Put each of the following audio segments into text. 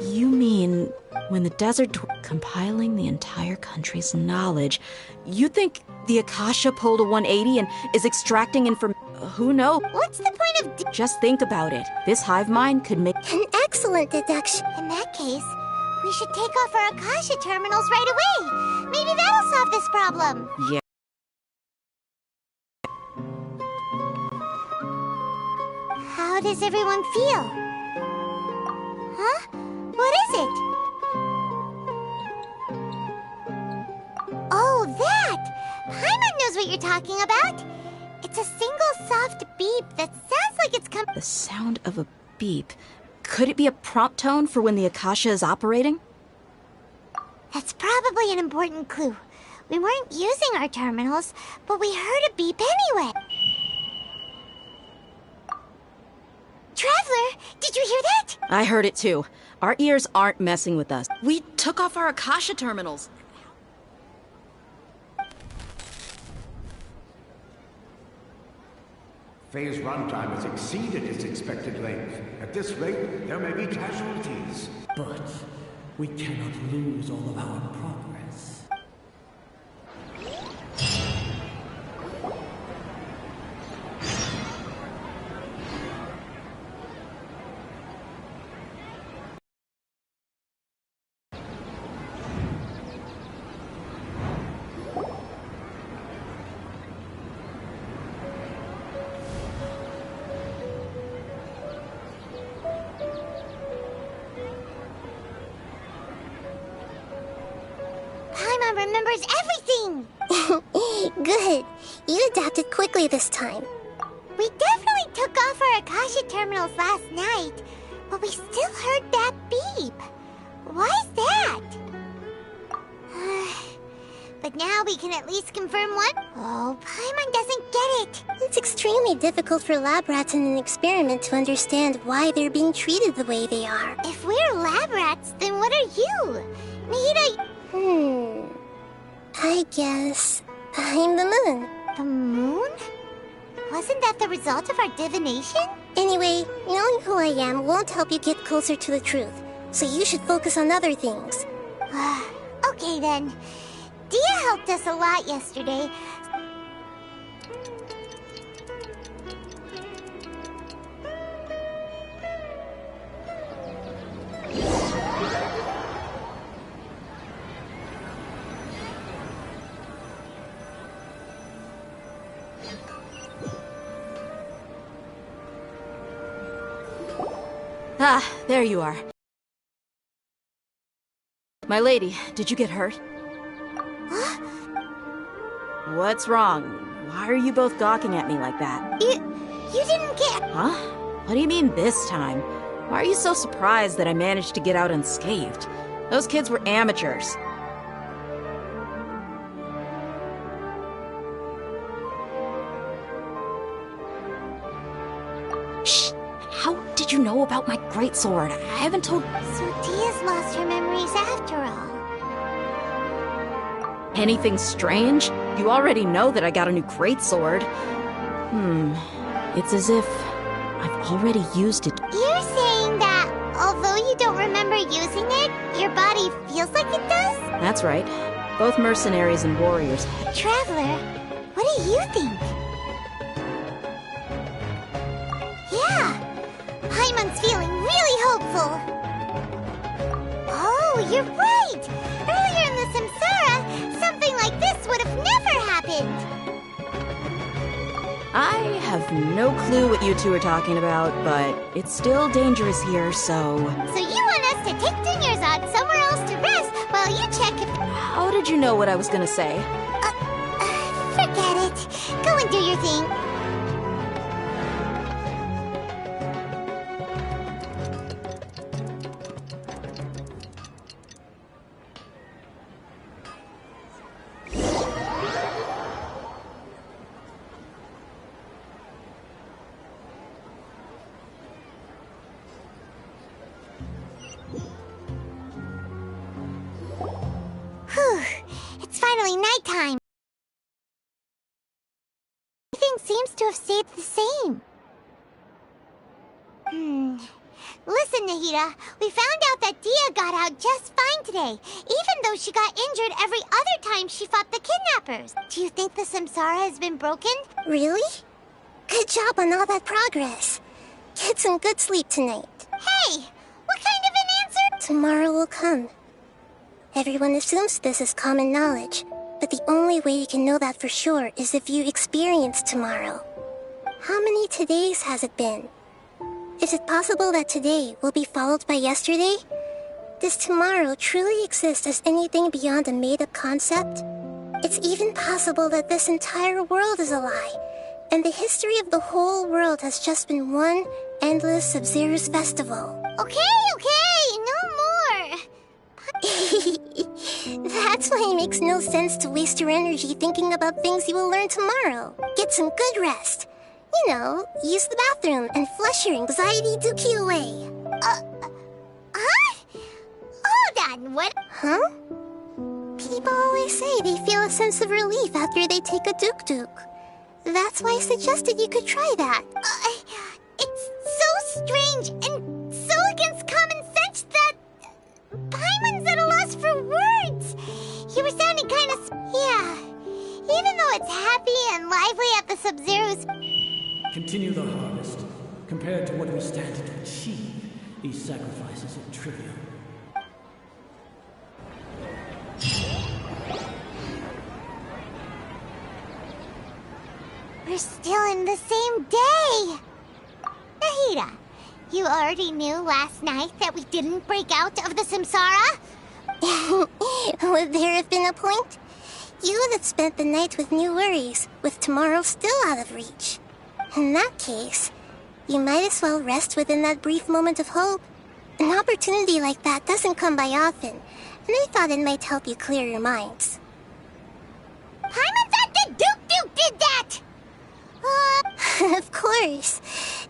You mean when the desert compiling the entire country's knowledge, you think the Akasha pulled a 180 and is extracting information? Who knows? What's the point of Just think about it. This hive mind could make an excellent deduction. In that case, we should take off our Akasha terminals right away. Maybe that'll solve this problem. Yeah. How does everyone feel? Huh? What is it? Oh, that! Paimon knows what you're talking about. It's a single soft beep that sounds like it's coming. The sound of a beep. Could it be a prompt tone for when the Akasha is operating? That's probably an important clue. We weren't using our terminals, but we heard a beep anyway. Traveler, did you hear that? I heard it too. Our ears aren't messing with us. We took off our Akasha terminals. Phase runtime has exceeded its expected length. At this rate, there may be casualties. But we cannot lose all of our progress. Paimon remembers everything! Good. You adapted quickly this time. We definitely took off our Akasha terminals last night, but we still heard that beep. Why is that? But now we can at least confirm one. Oh, Paimon doesn't get it. It's extremely difficult for lab rats in an experiment to understand why they're being treated the way they are. If we're lab rats, then what are you? Nahida... I guess I'm the moon. The moon? Wasn't that the result of our divination? Anyway, knowing who I am won't help you get closer to the truth, so you should focus on other things. Okay then. Dia helped us a lot yesterday. Ah, there you are. My lady, did you get hurt? What's wrong? Why are you both gawking at me like that? You didn't get... Huh? What do you mean this time? Why are you so surprised that I managed to get out unscathed? Those kids were amateurs. Shh! How did you know about my greatsword? I haven't told... So Dia's lost her memories after all. Anything strange? You already know that I got a new greatsword. It's as if I've already used it. You're saying that, although you don't remember using it, your body feels like it does? That's right. Both mercenaries and warriors. Traveler, what do you think? Yeah, Paimon's feeling really hopeful. Oh, you're right! Earlier in the Samsara, something like this would have never happened! I have no clue what you two are talking about, but it's still dangerous here, so... So you want us to take Dunyarzad somewhere else to rest while you check if... How did you know what I was gonna say? Forget it. Go and do your thing. Whew. It's finally nighttime. Everything seems to have stayed the same. Listen, Listen, Nahida, we found out that Dia got out just fine today, even though she got injured every other time she fought the kidnappers. Do you think the Samsara has been broken? Really? Good job on all that progress. Get some good sleep tonight. Hey, what kind of an answer? Tomorrow will come. Everyone assumes this is common knowledge, but the only way you can know that for sure is if you experience tomorrow. How many todays has it been? Is it possible that today will be followed by yesterday? Does tomorrow truly exist as anything beyond a made-up concept? It's even possible that this entire world is a lie, and the history of the whole world has just been one endless Sub-Zero's festival. Okay, no more! That's why it makes no sense to waste your energy thinking about things you will learn tomorrow. Get some good rest. You know, use the bathroom and flush your anxiety dookie away. Huh? Hold on, what? Huh? People always say they feel a sense of relief after they take a duk-duk. That's why I suggested you could try that. It's so strange and so against common sense that Paimon's at a loss for words. You were sounding kind of... Yeah. Even though it's happy and lively at the Sub-Zero's... Continue the harvest. Compared to what we stand to achieve, these sacrifices are trivial. We're still in the same day! Nahida, you already knew last night that we didn't break out of the Samsara? Would there have been a point? You would have spent the night with new worries, with tomorrow still out of reach. In that case, you might as well rest within that brief moment of hope. An opportunity like that doesn't come by often, and I thought it might help you clear your minds. Paimon thought the Duke did that! Of course.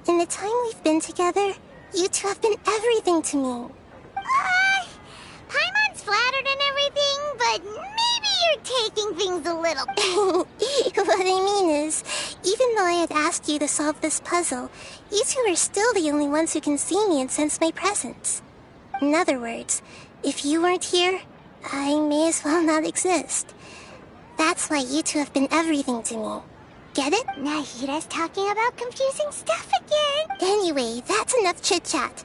In the time we've been together, you two have been everything to me. Paimon's flattered and everything, but maybe you're taking things a little... What I mean is, even though I had asked you to solve this puzzle, you two are still the only ones who can see me and sense my presence. In other words, if you weren't here, I may as well not exist. That's why you two have been everything to me. Get it? Nahida's talking about confusing stuff again. Anyway, that's enough chit-chat.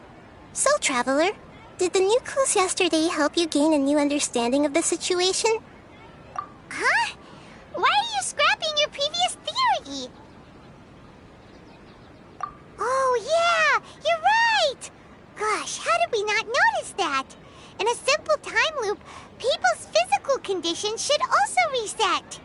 So, Traveler, did the new clues yesterday help you gain a new understanding of the situation? Huh? Why are you scrapping your previous theory? Oh, yeah! You're right! Gosh, how did we not notice that? In a simple time loop, people's physical conditions should also reset.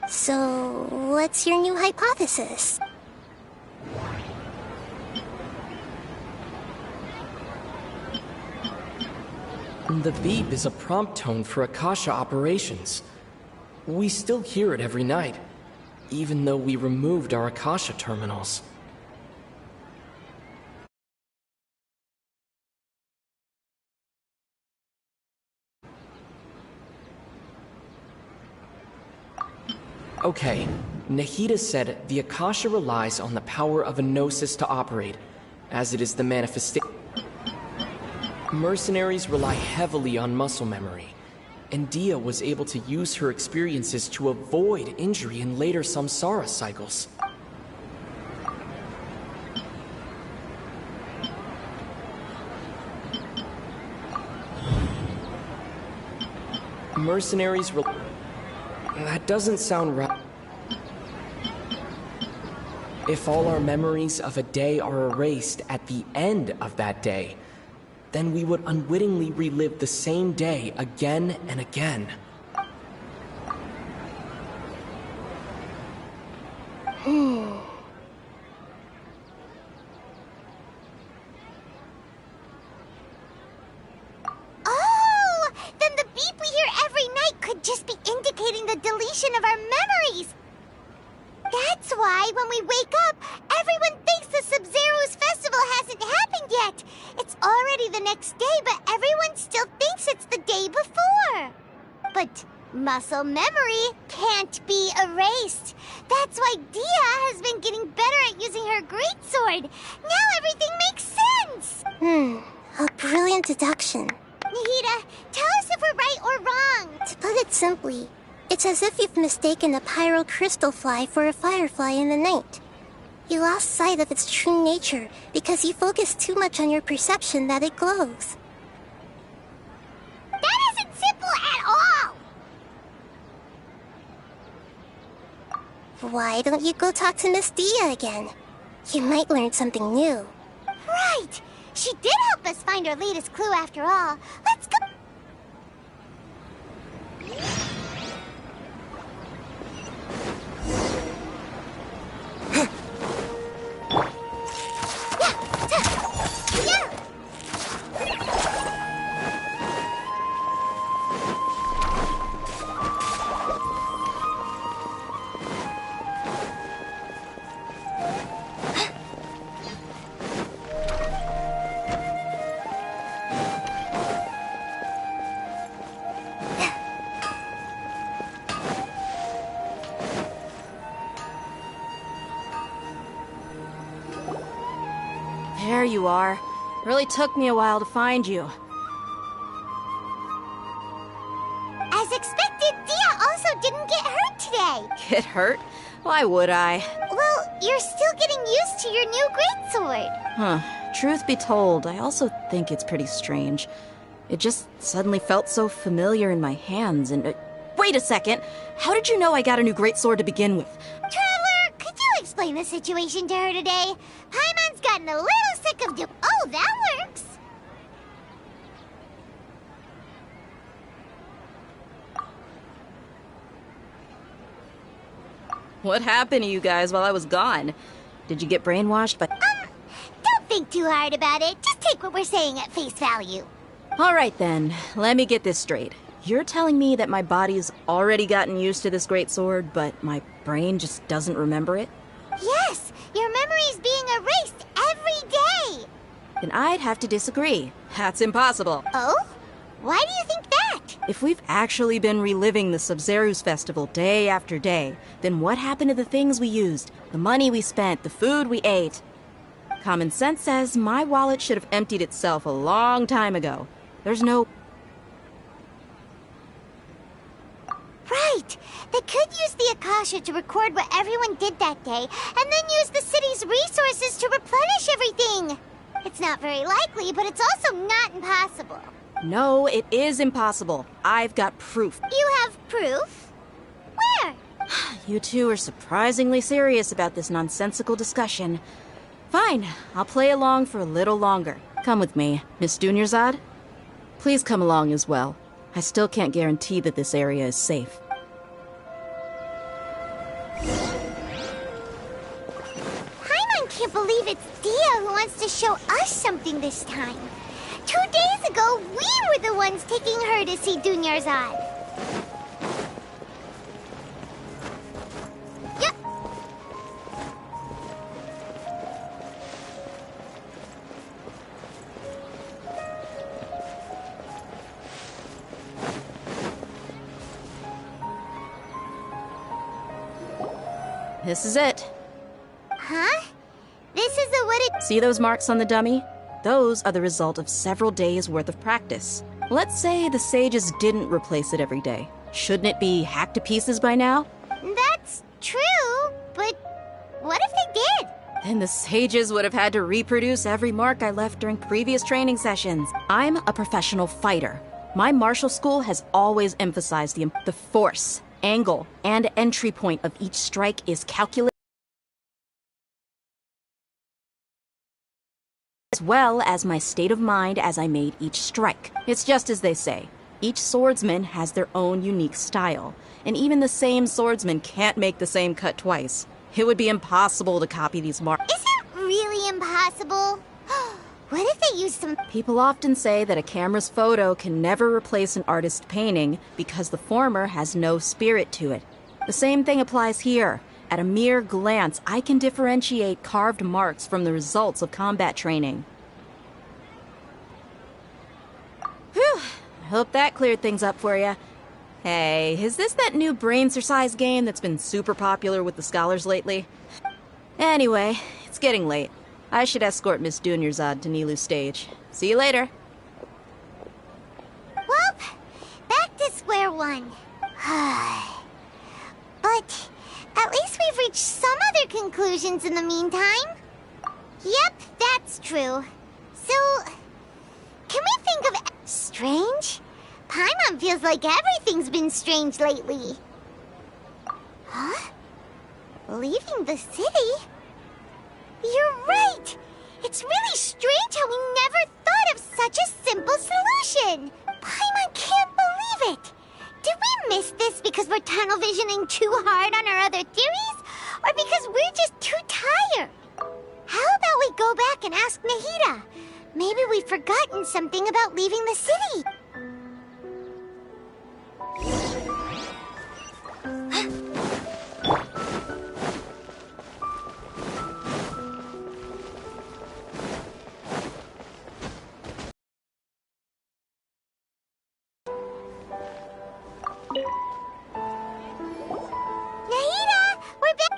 So, what's your new hypothesis? The beep is a prompt tone for Akasha operations. We still hear it every night, even though we removed our Akasha terminals. Okay, Nahida said the Akasha relies on the power of a gnosis to operate, as it is the manifestation. Mercenaries rely heavily on muscle memory, and Dia was able to use her experiences to avoid injury in later samsara cycles. Mercenaries That doesn't sound right. If all our memories of a day are erased at the end of that day, then we would unwittingly relive the same day again and again. Oh! Then the beep we hear every night could just be indicating the deletion of our memories! That's why when we wake up, everyone thinks the SUMERU's festival hasn't happened yet. It's already the next day, but everyone still thinks it's the day before. But muscle memory can't be erased. That's why Dia has been getting better at using her greatsword. Now everything makes sense. A brilliant deduction. Nahida, tell us if we're right or wrong. To put it simply, it's as if you've mistaken a pyro crystal fly for a firefly in the night. You lost sight of its true nature because you focused too much on your perception that it glows. That isn't simple at all! Why don't you go talk to Miss Dia again? You might learn something new. Right! She did help us find our latest clue after all. Let's go... There you are. Really took me a while to find you. As expected, Dia also didn't get hurt today. Get hurt? Why would I? Well, you're still getting used to your new greatsword. Truth be told, I also think it's pretty strange. It just suddenly felt so familiar in my hands and... wait a second! How did you know I got a new greatsword to begin with? Traveler, could you explain the situation to her today? Paimon's gotten a little sick of Oh, that works! What happened to you guys while I was gone? Did you get brainwashed by... Don't think too hard about it. Just take what we're saying at face value. Alright then, let me get this straight. You're telling me that my body's already gotten used to this greatsword, but my brain just doesn't remember it? Yes, your memory's being erased every day. Then I'd have to disagree. That's impossible. Oh? Why do you think that? If we've actually been reliving the SUMERU's festival day after day, then what happened to the things we used, the money we spent, the food we ate? Common sense says my wallet should have emptied itself a long time ago. There's no... Right! They could use the Akasha to record what everyone did that day, and then use the city's resources to replenish everything! It's not very likely, but it's also not impossible. No, it is impossible. I've got proof. You have proof? Where? You two are surprisingly serious about this nonsensical discussion. Fine, I'll play along for a little longer. Come with me, Miss Dunyarzad. Please come along as well. I still can't guarantee that this area is safe. Paimon can't believe it's Dia who wants to show us something this time. 2 days ago, we were the ones taking her to see Dunyarzad. Yep. This is it. Huh? This is a wooded... See those marks on the dummy? Those are the result of several days' worth of practice. Let's say the sages didn't replace it every day. Shouldn't it be hacked to pieces by now? That's true, but what if they did? Then the sages would have had to reproduce every mark I left during previous training sessions. I'm a professional fighter. My martial school has always emphasized the force, angle, and entry point of each strike is calculated, as well as my state of mind as I made each strike. It's just as they say. Each swordsman has their own unique style, and even the same swordsman can't make the same cut twice. It would be impossible to copy these marks. Is it really impossible? What if they use some... People often say that a camera's photo can never replace an artist's painting because the former has no spirit to it. The same thing applies here. At a mere glance, I can differentiate carved marks from the results of combat training. Whew. I hope that cleared things up for you. Hey, is this that new brain exercise game that's been super popular with the scholars lately? Anyway, it's getting late. I should escort Miss Dunyarzad to Nilu's stage. See you later. Well, back to square one. But at least we've reached some other conclusions in the meantime. Yep, that's true. So, can we think of... Strange? Paimon feels like everything's been strange lately. Huh? Leaving the city? You're right! It's really strange how we never thought of such a simple solution! Paimon can't believe it! Did we miss this because we're tunnel visioning too hard on our other theories? Or because we're just too tired? How about we go back and ask Nahida? Maybe we've forgotten something about leaving the city.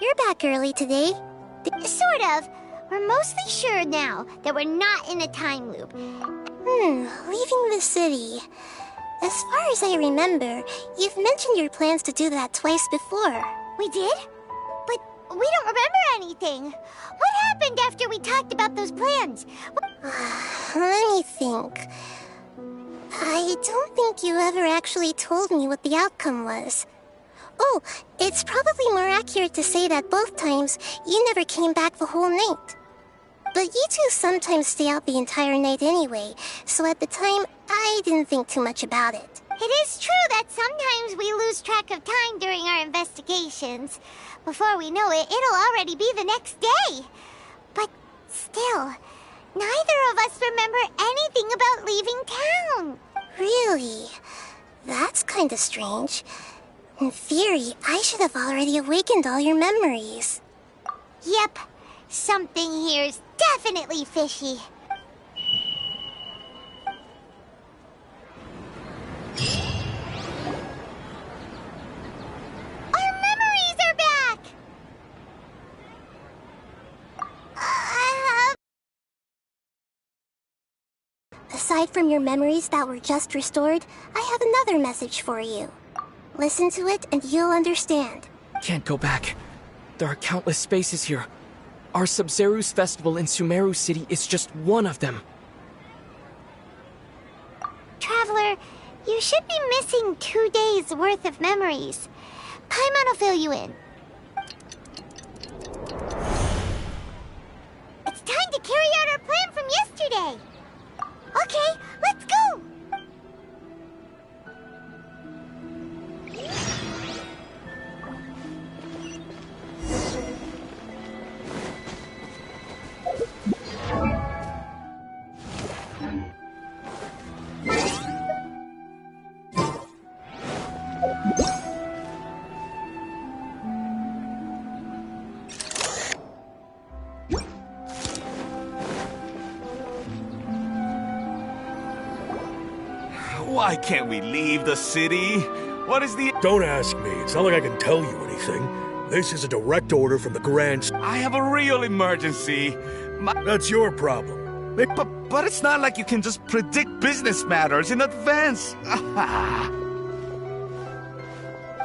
You're back early today. Sort of. We're mostly sure now that we're not in a time loop. Leaving the city. As far as I remember, you've mentioned your plans to do that twice before. We did? But we don't remember anything. What happened after we talked about those plans? Let me think. I don't think you ever actually told me what the outcome was. Oh, it's probably more accurate to say that both times you never came back the whole night. But you two sometimes stay out the entire night anyway, so at the time, I didn't think too much about it. It is true that sometimes we lose track of time during our investigations. Before we know it, it'll already be the next day. But still, neither of us remember anything about leaving town. Really? That's kinda strange. In theory, I should have already awakened all your memories. Yep. Something here's definitely fishy. Our memories are back! Aside from your memories that were just restored, I have another message for you. Listen to it and you'll understand. Can't go back. There are countless spaces here. Our Sub-Zeru's festival in Sumeru City is just one of them. Traveler, you should be missing 2 days' worth of memories. Paimon will fill you in. It's time to carry out our plan from yesterday. Okay, let's go! Why can't we leave the city? What is the... Don't ask me. It's not like I can tell you anything. This is a direct order from the Grand... I have a real emergency. That's your problem. But it's not like you can just predict business matters in advance.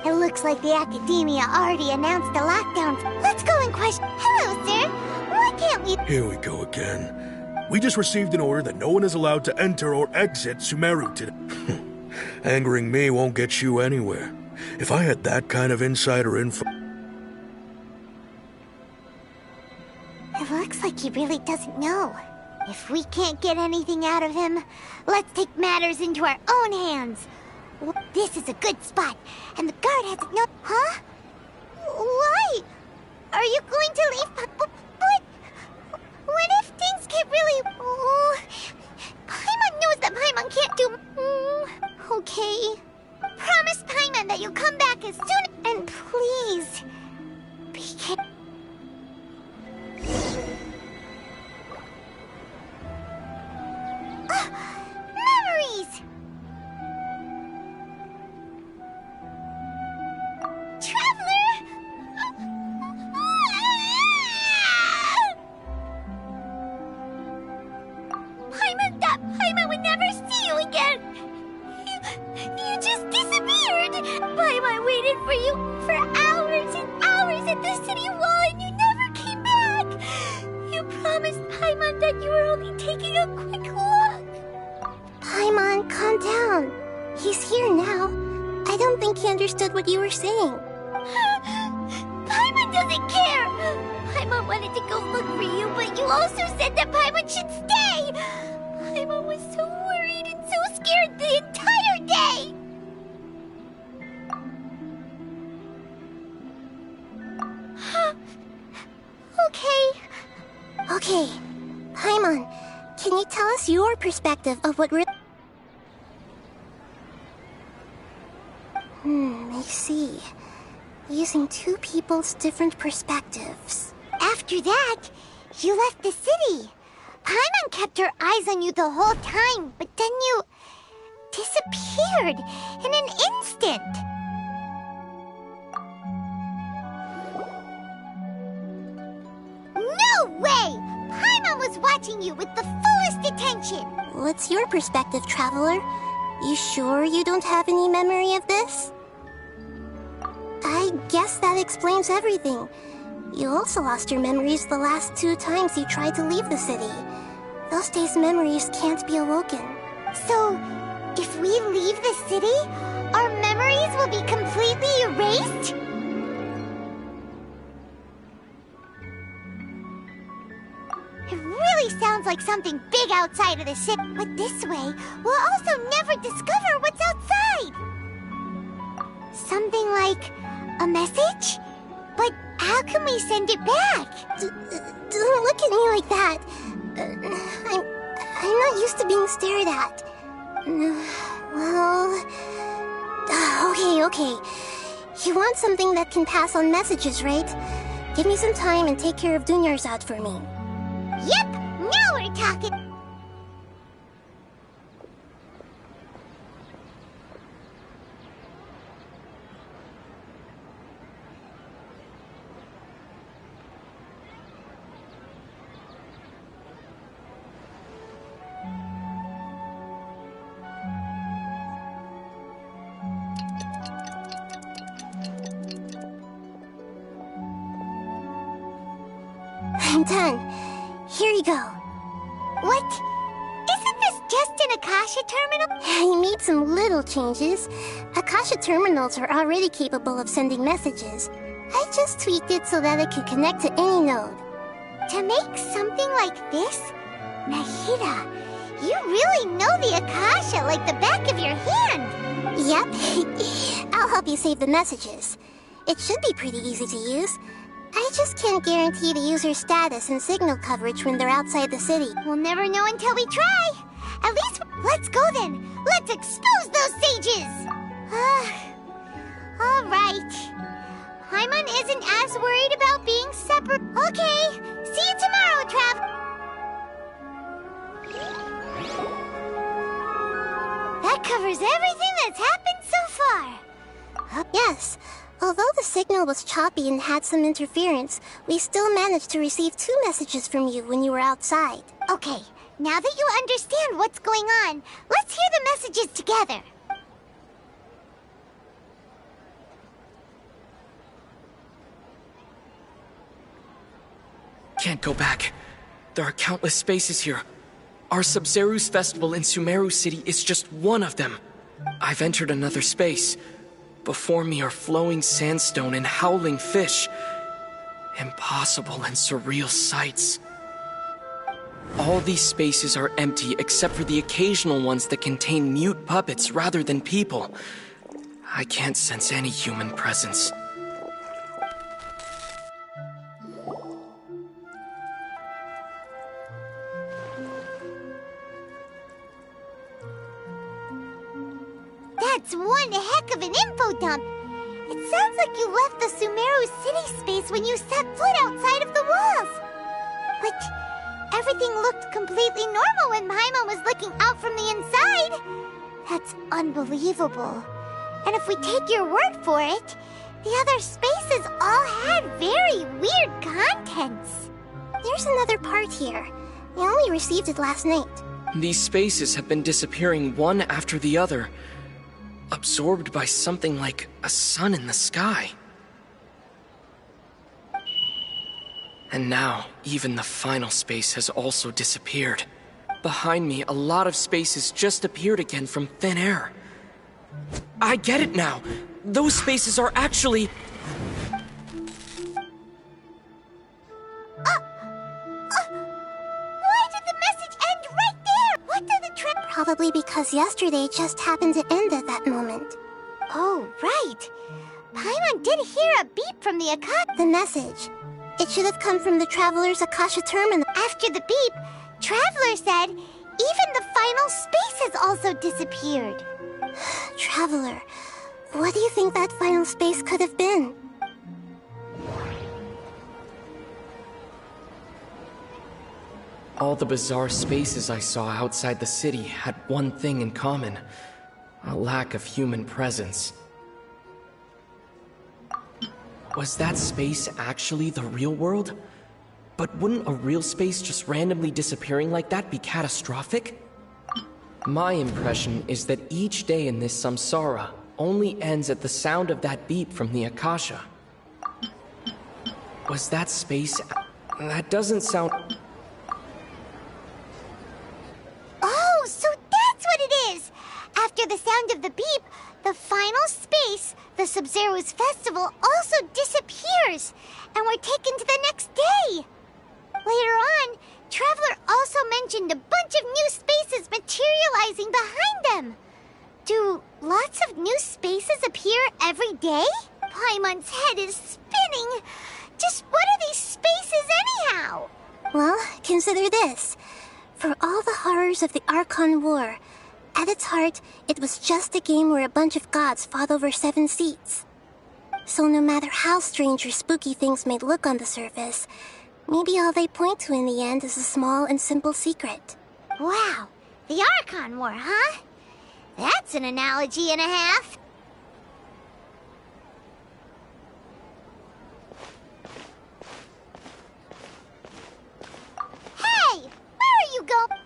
It looks like the Academia already announced the lockdown. Let's go and question... Hello, sir. Why can't we... Here we go again. We just received an order that no one is allowed to enter or exit Sumeru today. Angering me won't get you anywhere. If I had that kind of insider info... It looks like he really doesn't know. If we can't get anything out of him, let's take matters into our own hands. This is a good spot, and the guard hasn't known... Huh? Why? Are you going to leave? But what if things get really... Oh, Paimon knows that Paimon can't do... Okay. Promise Paimon that you'll come back as soon... And please, be careful. Memories! Traveler! Paimon would never see you again! You just disappeared! Paimon waited for you for hours and hours at the city wall and you never came back! You promised Paimon that you were only taking a quick look! Paimon, calm down. He's here now. I don't think he understood what you were saying. Paimon doesn't care! Paimon wanted to go look for you, but you also said that Paimon should stay! Paimon was so worried and so scared the entire day! Okay, Paimon, can you tell us your perspective of what really... I see. Using two people's different perspectives. After that, you left the city. Paimon kept her eyes on you the whole time, but then you... disappeared in an instant. No way! Paimon was watching you with the fullest attention. What's your perspective, Traveler? You sure you don't have any memory of this? I guess that explains everything. You also lost your memories the last 2 times you tried to leave the city. Those days' memories can't be awoken. So, if we leave the city, our memories will be completely erased? It really sounds like something big outside of the city. But this way, we'll also never discover what's outside. Something like a message? But how can we send it back? Don't look at me like that. I'm not used to being stared at. Well... Okay. You want something that can pass on messages, right? Give me some time and take care of Dunyarzad for me. Yep! Now we're talking! I'm done. Here you go. What? Isn't this just an Akasha terminal? I made some little changes. Akasha terminals are already capable of sending messages. I just tweaked it so that it could connect to any node. To make something like this? Nahida, you really know the Akasha like the back of your hand. Yep. I'll help you save the messages. It should be pretty easy to use. I just can't guarantee the user's status and signal coverage when they're outside the city. We'll never know until we try. At least, let's go then. Let's expose those sages. All right. Paimon isn't as worried about being separate. Okay. See you tomorrow, Trav. That covers everything that's happened so far. Yes. Although the signal was choppy and had some interference, we still managed to receive 2 messages from you when you were outside. Okay, now that you understand what's going on, let's hear the messages together. Can't go back. There are countless spaces here. Our SUMERU's festival in SUMERU City is just one of them. I've entered another space. Before me are flowing sandstone and howling fish. Impossible and surreal sights. All these spaces are empty except for the occasional ones that contain mute puppets rather than people. I can't sense any human presence. That's one heck of an info dump. It sounds like you left the SUMERU city space when you set foot outside of the walls. But everything looked completely normal when Paimon was looking out from the inside. That's unbelievable. And if we take your word for it, the other spaces all had very weird contents. There's another part here. We only received it last night. These spaces have been disappearing one after the other, absorbed by something like a sun in the sky. And now, even the final space has also disappeared. Behind me, a lot of spaces just appeared again from thin air. I get it now! Those spaces are actually... Why did the message end right there? What did the Probably because yesterday just happened to end at that moment. Oh, right. Paimon did hear a beep from the Akasha. The message. It should have come from the Traveler's Akasha terminal. After the beep, Traveler said even the final space has also disappeared. Traveler, what do you think that final space could have been? All the bizarre spaces I saw outside the city had one thing in common: a lack of human presence. Was that space actually the real world? But wouldn't a real space just randomly disappearing like that be catastrophic? My impression is that each day in this samsara only ends at the sound of that beep from the Akasha. Was that space... That doesn't sound... Oh, so that's what it is! After the sound of the beep, the final space, the Sub-Zero's festival, also disappears, and we're taken to the next day! Later on, Traveler also mentioned a bunch of new spaces materializing behind them. Do lots of new spaces appear every day? Paimon's head is spinning. Just what are these spaces anyhow? Well, consider this. For all the horrors of the Archon War, at its heart, it was just a game where a bunch of gods fought over 7 seats. So no matter how strange or spooky things may look on the surface, maybe all they point to in the end is a small and simple secret. Wow, the Archon War, huh? That's an analogy and a half. Hey, where are you going?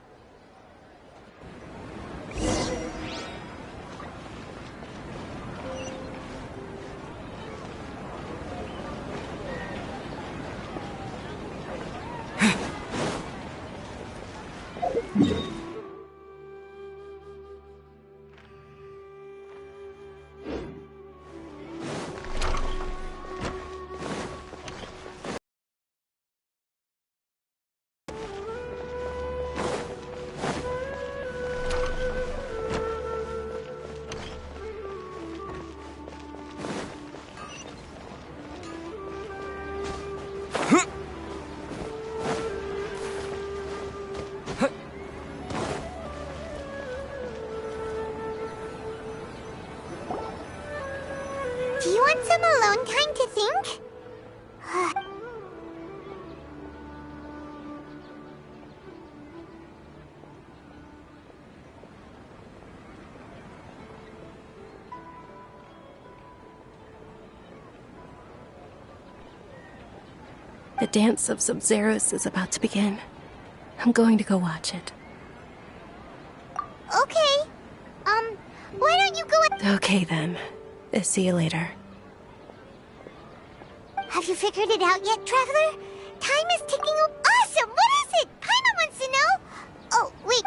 Do you want some alone time to think? The dance of Sub-Zeros is about to begin. I'm going to go watch it. Okay. Why don't you go... Okay then. See you later. Have you figured it out yet, Traveler? Time is ticking. Awesome! What is it? Paimon wants to know. Oh, wait.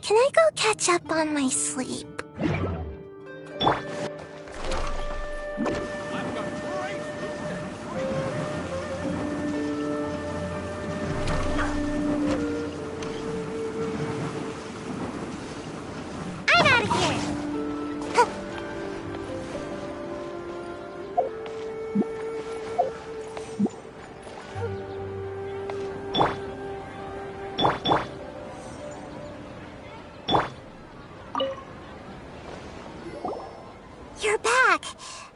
Can I go catch up on my sleep? I'm out of here! You're back!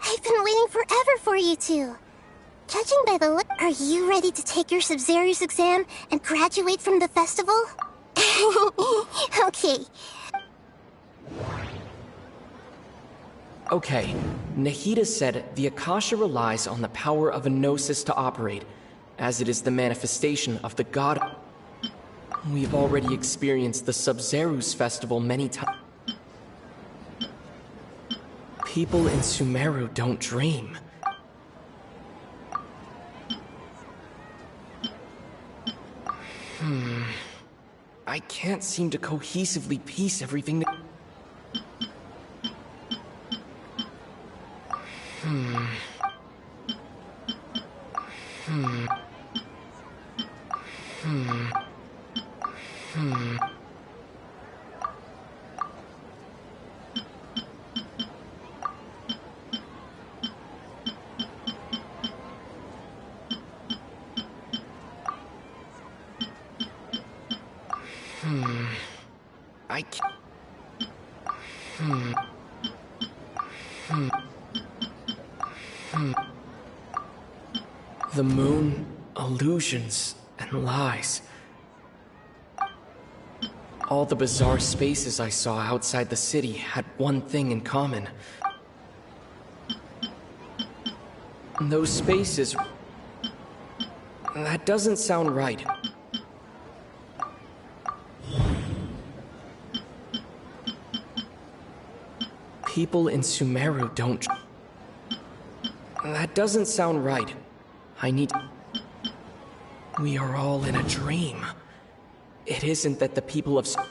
I've been waiting forever for you two. Judging by the look, are you ready to take your SUMERU's exam and graduate from the festival? Okay. Okay, Nahida said the Akasha relies on the power of a gnosis to operate, as it is the manifestation of the god. We've already experienced the Sub-Zeru's festival many times. People in SUMERU don't dream. I can't seem to cohesively piece everything together. I can't. The moon, illusions, and lies. All the bizarre spaces I saw outside the city had one thing in common. Those spaces... That doesn't sound right. People in SUMERU don't... That doesn't sound right. I need... We are all in a dream. It isn't that the people of... People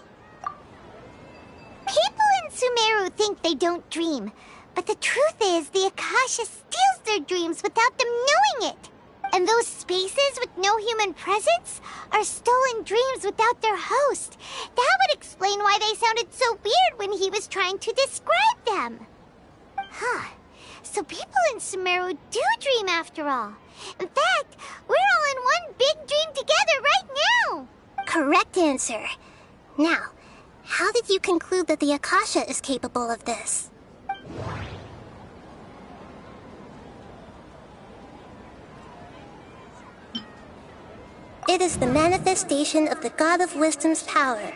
in SUMERU think they don't dream, but the truth is the Akasha steals their dreams without them knowing it. And those spaces with no human presence are stolen dreams without their host. That would explain why they sounded so weird when he was trying to describe them. Huh. So people in SUMERU do dream after all. In fact, we're all in one big dream together right now. Correct answer. Now, how did you conclude that the Akasha is capable of this? It is the manifestation of the God of Wisdom's power.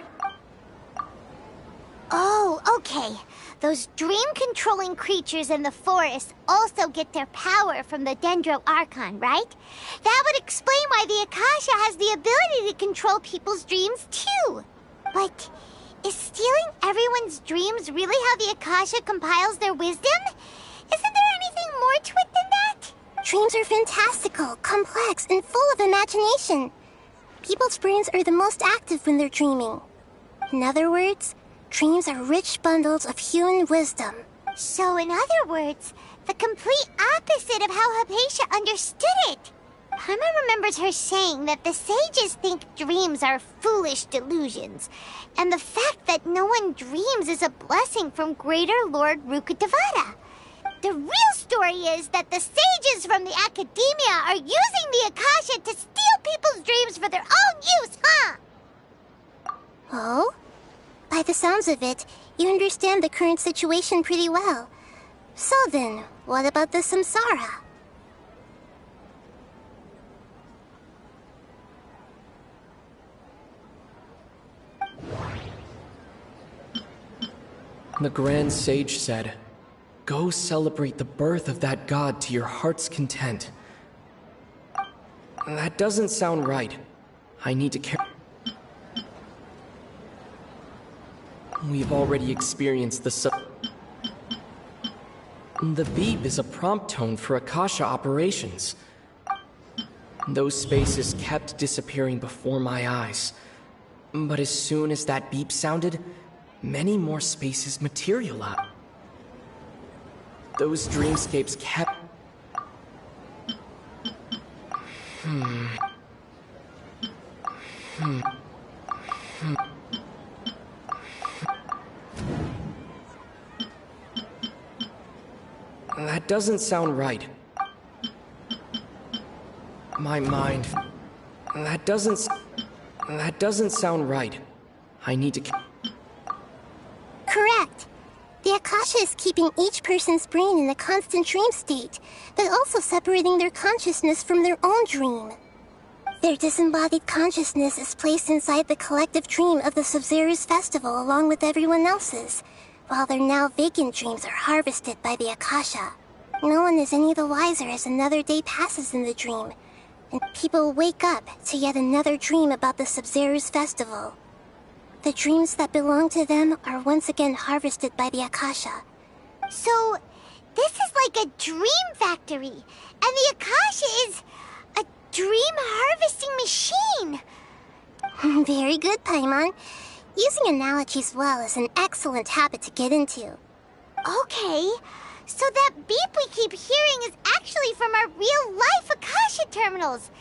Oh, okay. Those dream-controlling creatures in the forest also get their power from the Dendro Archon, right? That would explain why the Akasha has the ability to control people's dreams, too. But is stealing everyone's dreams really how the Akasha compiles their wisdom? Isn't there anything more to it than that? Dreams are fantastical, complex, and full of imagination. People's brains are the most active when they're dreaming. In other words, dreams are rich bundles of human wisdom. So in other words, the complete opposite of how Hypatia understood it. Paimon remembers her saying that the sages think dreams are foolish delusions, and the fact that no one dreams is a blessing from Greater Lord Rukkhadevata. The real story is that the sages from the academia are using the Akasha to steal people's dreams for their own use, huh? Oh? By the sounds of it, you understand the current situation pretty well. So then, what about the samsara? The Grand Sage said, "Go celebrate the birth of that god to your heart's content." That doesn't sound right. I need to care. We've already experienced the beep is a prompt tone for Akasha operations. Those spaces kept disappearing before my eyes. But as soon as that beep sounded, many more spaces materialized. Those dreamscapes kept... That doesn't sound right. My mind... That doesn't sound right. I need to... Correct. The Akasha is keeping each person's brain in a constant dream state, but also separating their consciousness from their own dream. Their disembodied consciousness is placed inside the collective dream of the SUMERU's festival along with everyone else's, while their now vacant dreams are harvested by the Akasha. No one is any the wiser as another day passes in the dream, and people wake up to yet another dream about the SUMERU's festival. The dreams that belong to them are once again harvested by the Akasha. So, this is like a dream factory, and the Akasha is a dream harvesting machine. Very good, Paimon. Using analogies well is an excellent habit to get into. Okay, so that beep we keep hearing is actually from our real-life Akasha terminals.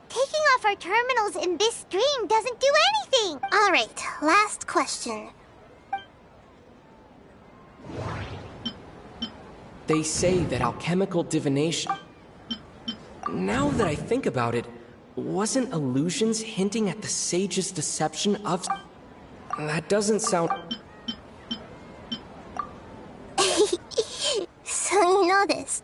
Taking off our terminals in this dream doesn't do anything. All right, last question. They say that alchemical divination... Now that I think about it, wasn't illusions hinting at the sage's deception of... That doesn't sound... So you noticed.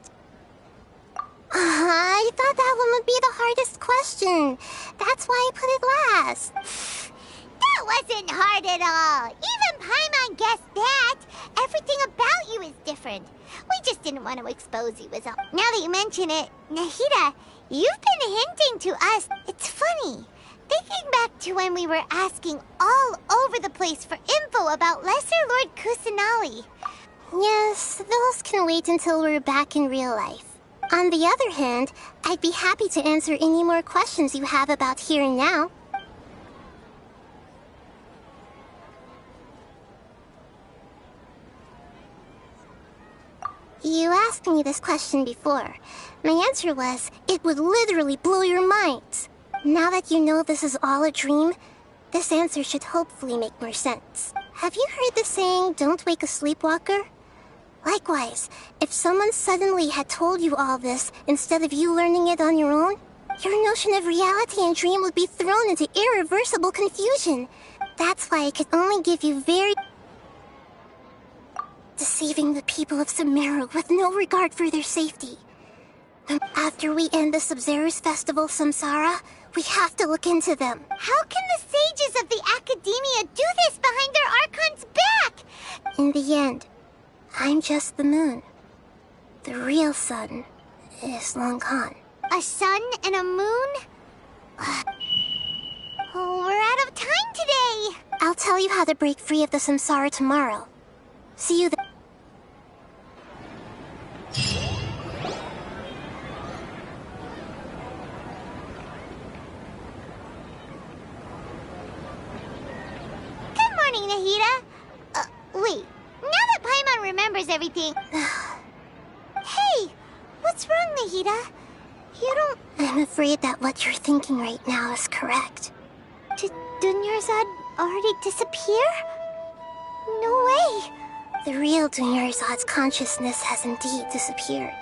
I thought that one would be the hardest question. That's why I put it last. That wasn't hard at all. Even Paimon guessed that. Everything about you is different. We just didn't want to expose you as all. Now that you mention it, Nahida, you've been hinting to us. It's funny. Thinking back to when we were asking all over the place for info about Lesser Lord Kusanali. Yes, those can wait until we're back in real life. On the other hand, I'd be happy to answer any more questions you have about here and now. You asked me this question before. My answer was, it would literally blow your minds. Now that you know this is all a dream, this answer should hopefully make more sense. Have you heard the saying, don't wake a sleepwalker? Likewise, if someone suddenly had told you all this instead of you learning it on your own, your notion of reality and dream would be thrown into irreversible confusion. That's why I could only give you very... deceiving the people of SUMERU with no regard for their safety. After we end the SUMERU's festival Samsara, we have to look into them. How can the sages of the Academia do this behind their Archon's back? In the end, I'm just the moon. The real sun is long gone. A sun and a moon? Oh, we're out of time today. I'll tell you how to break free of the samsara tomorrow. See you then. Good morning, Nahida. Wait. Now that Paimon remembers everything... Hey! What's wrong, Nahida? You don't... I'm afraid that what you're thinking right now is correct. Did Dunyarzad already disappear? No way! The real Dunyarzad's consciousness has indeed disappeared.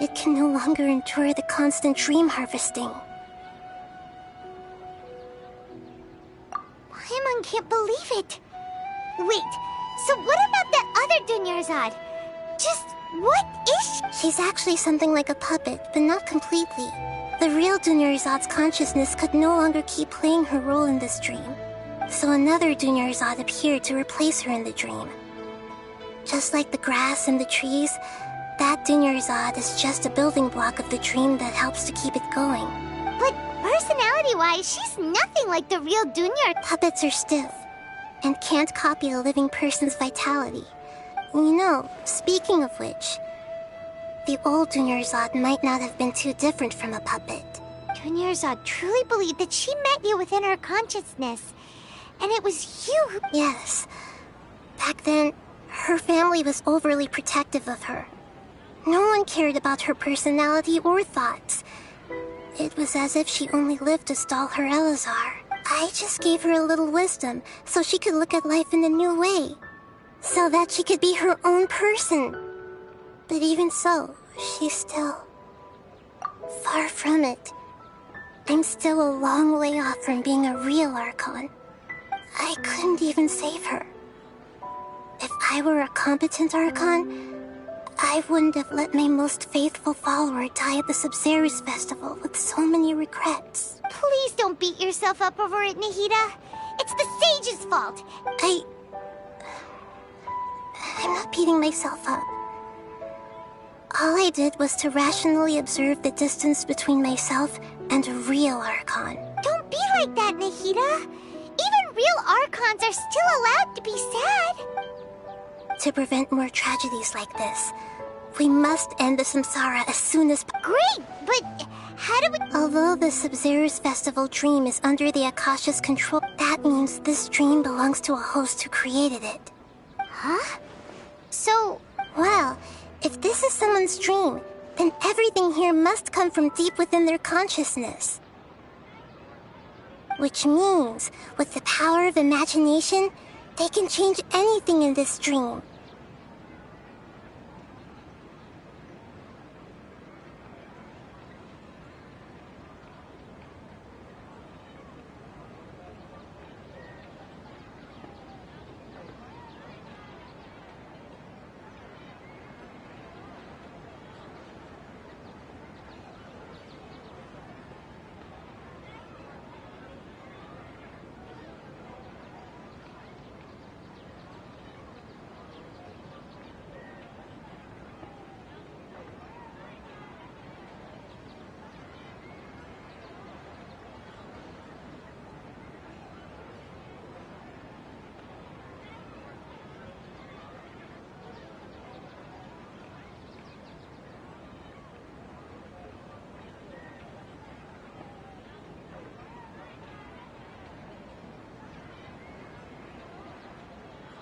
It can no longer endure the constant dream harvesting. Paimon can't believe it. Wait, so what about that other Dunyarzad? Just what is she? She's actually something like a puppet, but not completely. The real Dunyarzad's consciousness could no longer keep playing her role in this dream. So another Dunyarzad appeared to replace her in the dream. Just like the grass and the trees, that Dunyarzad is just a building block of the dream that helps to keep it going. But personality-wise, she's nothing like the real Dunyar. Puppets are stiff, and can't copy a living person's vitality. You know, speaking of which, the old Dunyarzad might not have been too different from a puppet. Dunyarzad truly believed that she met you within her consciousness. And it was you who... Yes. Back then, her family was overly protective of her. No one cared about her personality or thoughts. It was as if she only lived to stall her Elazar. I just gave her a little wisdom so she could look at life in a new way. So that she could be her own person. But even so, she's still... far from it. I'm still a long way off from being a real Archon. I couldn't even save her. If I were a competent Archon, I wouldn't have let my most faithful follower die at the SUMERU festival with so many regrets. Please don't beat yourself up over it, Nahida. It's the sage's fault. I'm not beating myself up. All I did was to rationally observe the distance between myself and a real Archon. Don't be like that, Nahida. Even real Archons are still allowed to be sad. To prevent more tragedies like this, we must end the samsara as soon as... Great, but how do we... Although the SUMERU festival dream is under the Akasha's control, that means this dream belongs to a host who created it. Huh? So... Well, if this is someone's dream, then everything here must come from deep within their consciousness. Which means, with the power of imagination, they can change anything in this dream.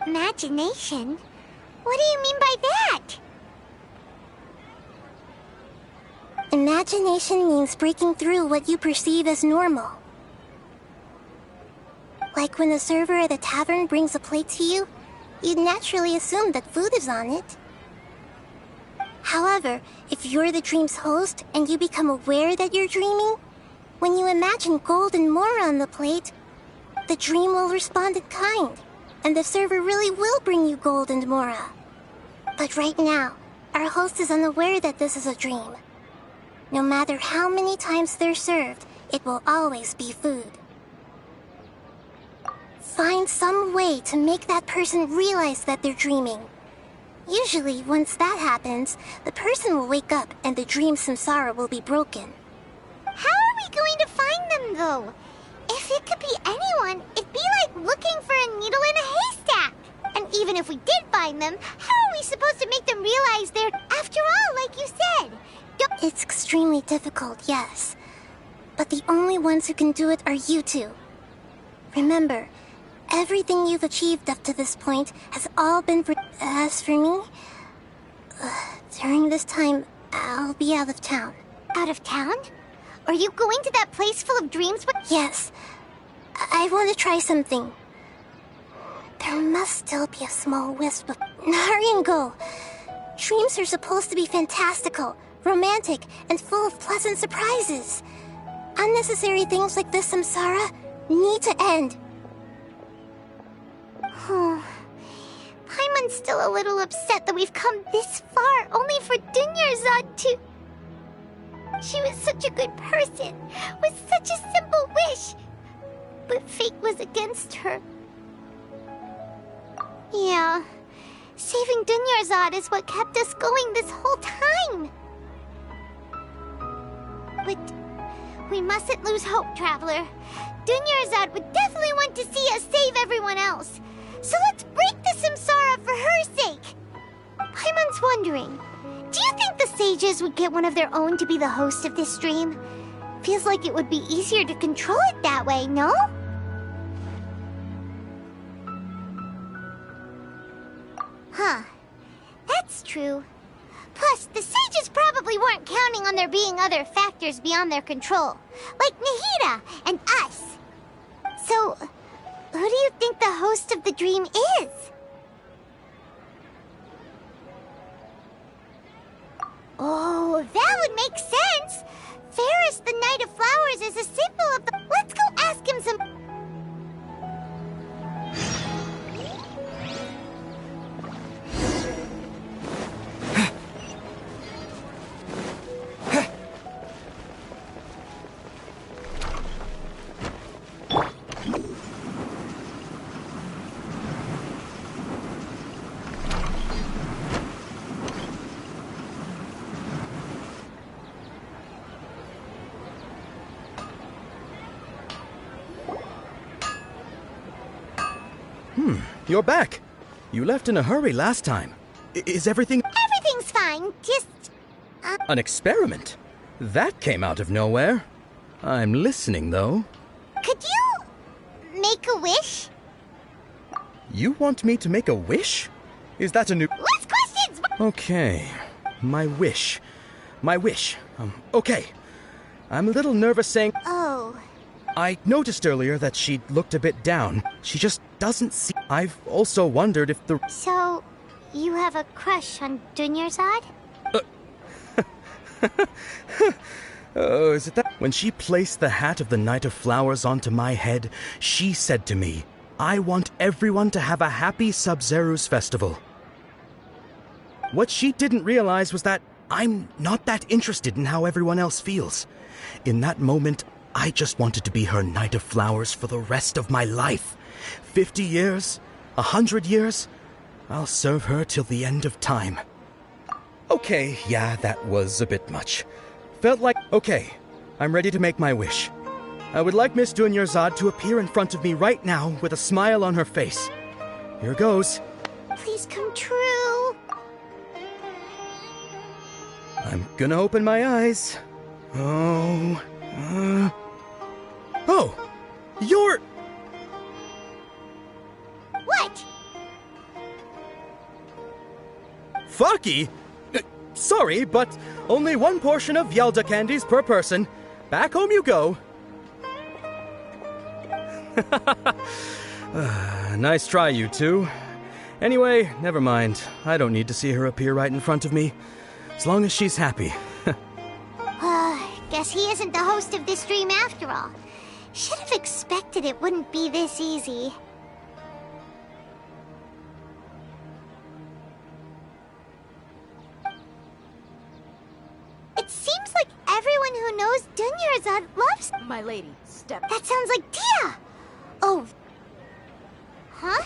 Imagination? What do you mean by that? Imagination means breaking through what you perceive as normal. Like when the server at a tavern brings a plate to you, you'd naturally assume that food is on it. However, if you're the dream's host and you become aware that you're dreaming, when you imagine gold and more on the plate, the dream will respond in kind, and the server really will bring you gold and mora. But right now, our host is unaware that this is a dream. No matter how many times they're served, it will always be food. Find some way to make that person realize that they're dreaming. Usually, once that happens, the person will wake up and the dream samsara will be broken. How are we going to find them, though? If it could be anyone, it'd be like looking for a needle in a haystack. And even if we did find them, how are we supposed to make them realize they're... After all, like you said... It's extremely difficult, yes. But the only ones who can do it are you two. Remember, everything you've achieved up to this point has all been for... As for me... during this time, I'll be out of town. Out of town? Are you going to that place full of dreams with... Yes. I want to try something. There must still be a small wisp of... Hurry and go! Dreams are supposed to be fantastical, romantic, and full of pleasant surprises. Unnecessary things like this samsara need to end. Paimon's still a little upset that we've come this far only for Dunyarzad to... She was such a good person, with such a simple wish. But fate was against her. Yeah, saving Dunyarzad is what kept us going this whole time. But we mustn't lose hope, Traveler. Dunyarzad would definitely want to see us save everyone else. So let's break the samsara for her sake. Paimon's wondering, do you think the sages would get one of their own to be the host of this stream? Feels like it would be easier to control it that way, no? true. Plus, the sages probably weren't counting on there being other factors beyond their control, like Nahida and us. So, who do you think the host of the dream is? Oh, that would make sense! Ferris, the Knight of Flowers, is a symbol of the... Let's go ask him some... You're back. You left in a hurry last time. Is everything... Everything's fine, just... An experiment? That came out of nowhere. I'm listening, though. Could you... make a wish? You want me to make a wish? Is that a new... Less questions! Okay. My wish. Okay. I'm a little nervous saying... Oh... I noticed earlier that she looked a bit down. She just doesn't see... I've also wondered if the... So, you have a crush on Dunyarzad? Oh, is it that? When she placed the hat of the Knight of Flowers onto my head, she said to me, I want everyone to have a happy Sub-Zeru's festival. What she didn't realize was that I'm not that interested in how everyone else feels. In that moment, I just wanted to be her Knight of Flowers for the rest of my life. 50 years? 100 years? I'll serve her till the end of time. Okay, yeah, that was a bit much. Felt like... Okay, I'm ready to make my wish. I would like Miss Dunyarzad to appear in front of me right now with a smile on her face. Here goes. Please come true. I'm gonna open my eyes. Oh, you're... What? Faki? Sorry, but only one portion of Yelda candies per person. Back home you go. Nice try, you two. Anyway, never mind. I don't need to see her appear right in front of me. As long as she's happy. Guess he isn't the host of this dream after all. Should have expected it wouldn't be this easy. It seems like everyone who knows Dunyarzad loves... My lady, step... That sounds like Dia! Oh. Huh?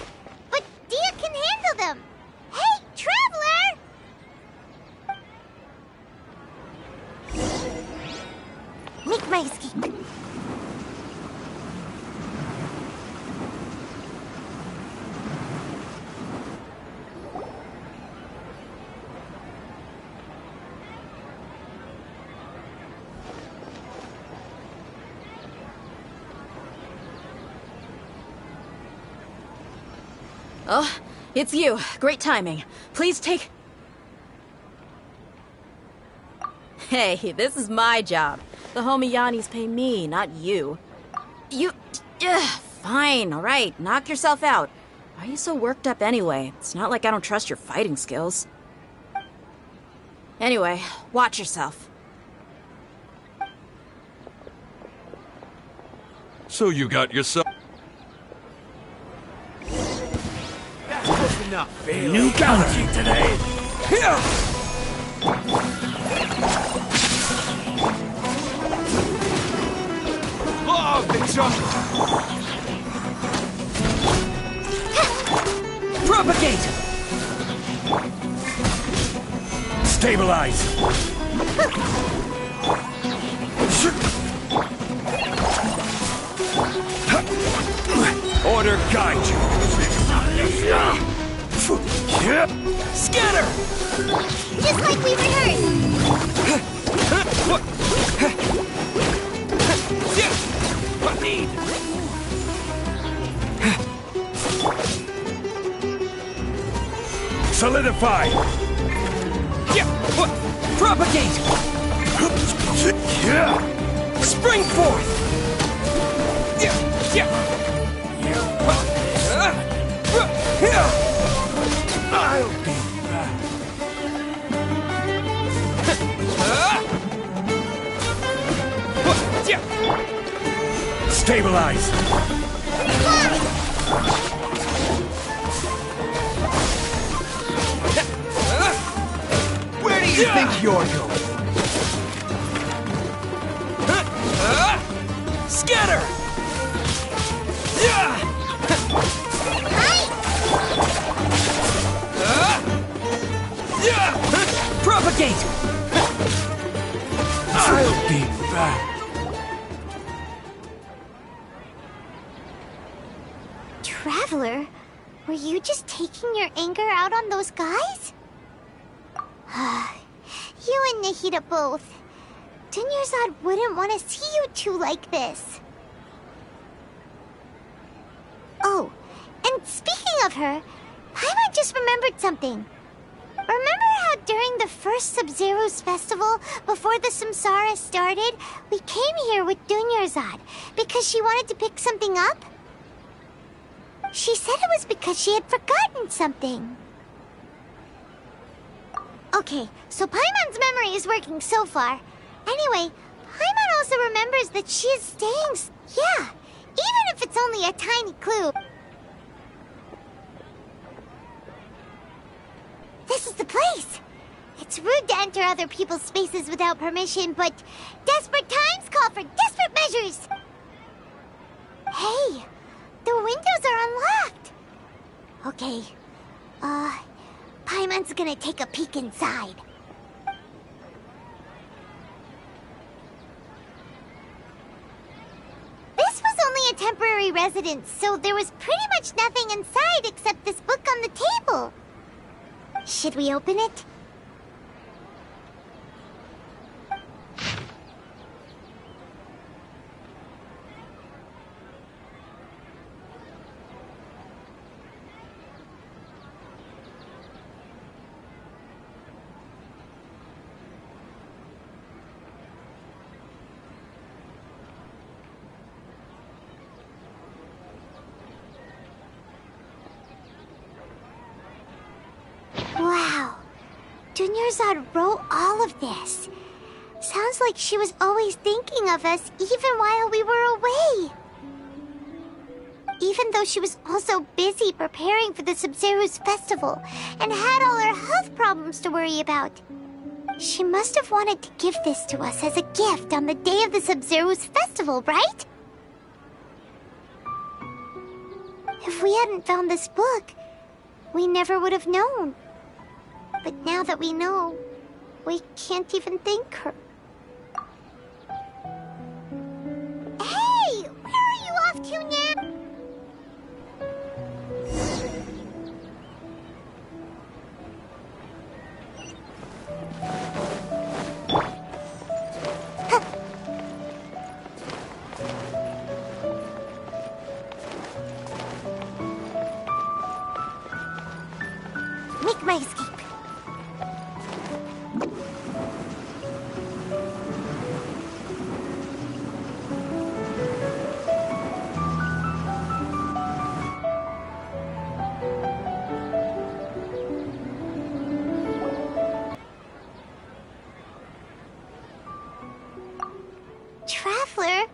But Dia can handle them! Hey, Traveler! Make my escape. Oh, it's you. Great timing. Please take... Hey, this is my job. The homie Yanni's pay me, not you. You... fine, alright. Knock yourself out. Why are you so worked up anyway? It's not like I don't trust your fighting skills. Anyway, watch yourself. So you got yourself... That's enough. New galaxy today. Here! Oh, big jump! Propagate! Stabilize. Order guide you. Scatter! Just like we rehearsed! Need. Solidify. Propagate! Spring forth! I'll be back. Stabilize! Where do you think you're going? Scatter! Propagate! I'll be back. Traveler, were you just taking your anger out on those guys? You and Nahida both. Dunyarzad wouldn't want to see you two like this. Oh, and speaking of her, Paimon just remembered something. Remember how during the first Sub-Zero's festival, before the Samsara started, we came here with Dunyarzad because she wanted to pick something up? She said it was because she had forgotten something. Okay, so Paimon's memory is working so far. Anyway, Paimon also remembers that she is staying... Yeah, even if it's only a tiny clue. This is the place! It's rude to enter other people's spaces without permission, but desperate times call for desperate measures! Hey, the windows are unlocked! Okay, Paimon's gonna take a peek inside. This was only a temporary residence, so there was pretty much nothing inside except this book on the table. Should we open it? Wow. Dunyarzad wrote all of this. Sounds like she was always thinking of us even while we were away. Even though she was also busy preparing for the Sub-Zero's festival and had all her health problems to worry about. She must have wanted to give this to us as a gift on the day of the Sub-Zero's festival, right? If we hadn't found this book, we never would have known. But now that we know, we can't even thank her. Hey! Where are you off to now? Make my escape. Traveler?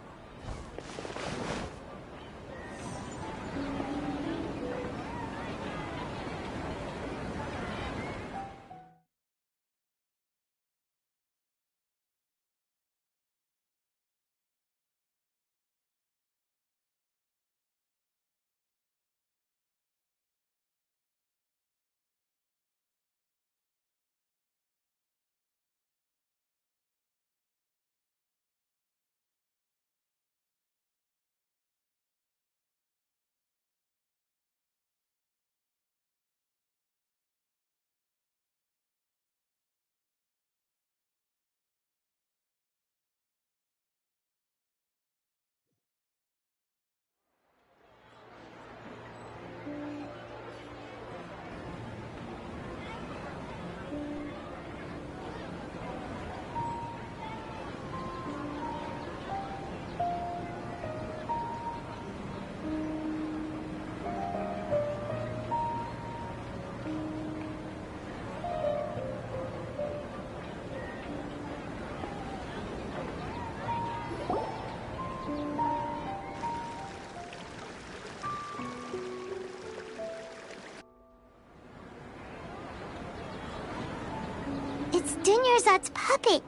Dunyarzad's puppet.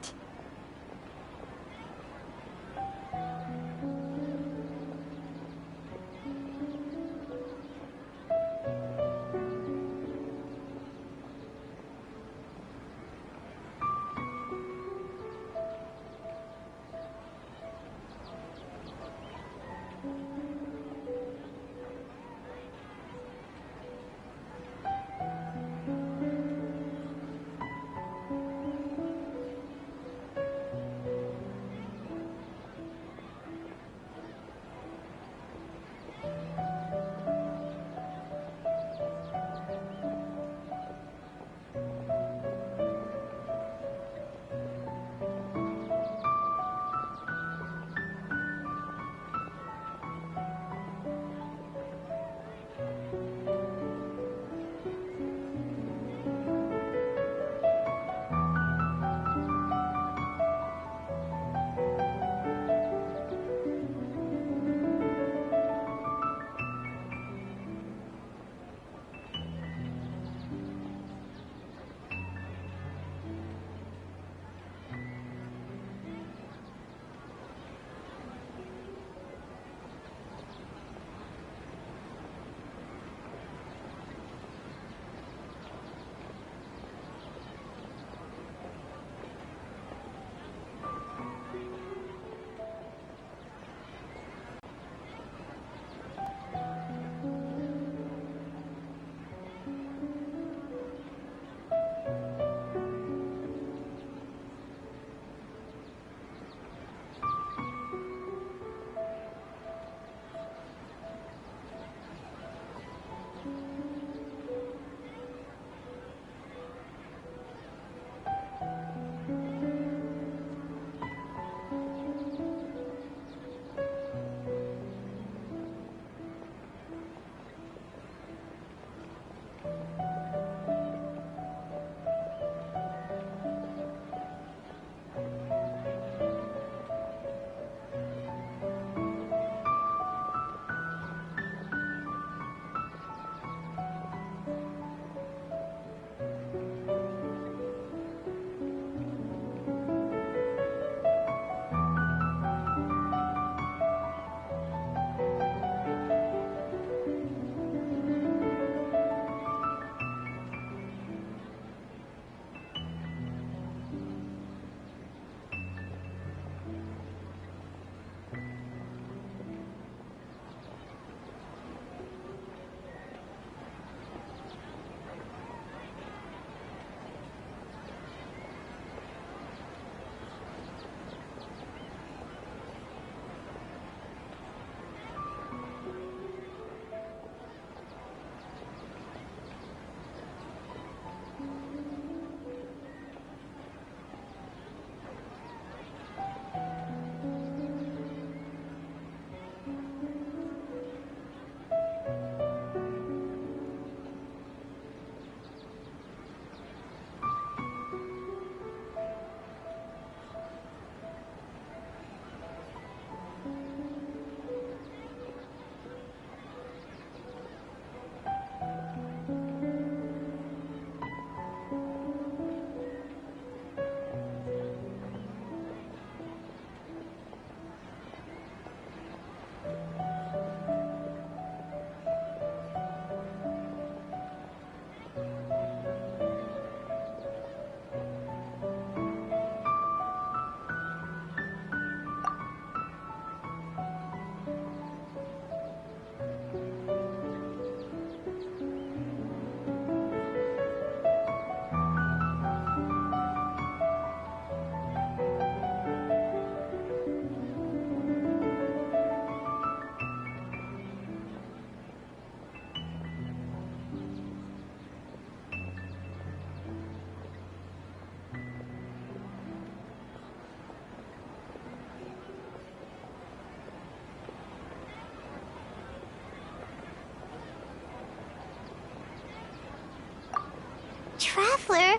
Traveler?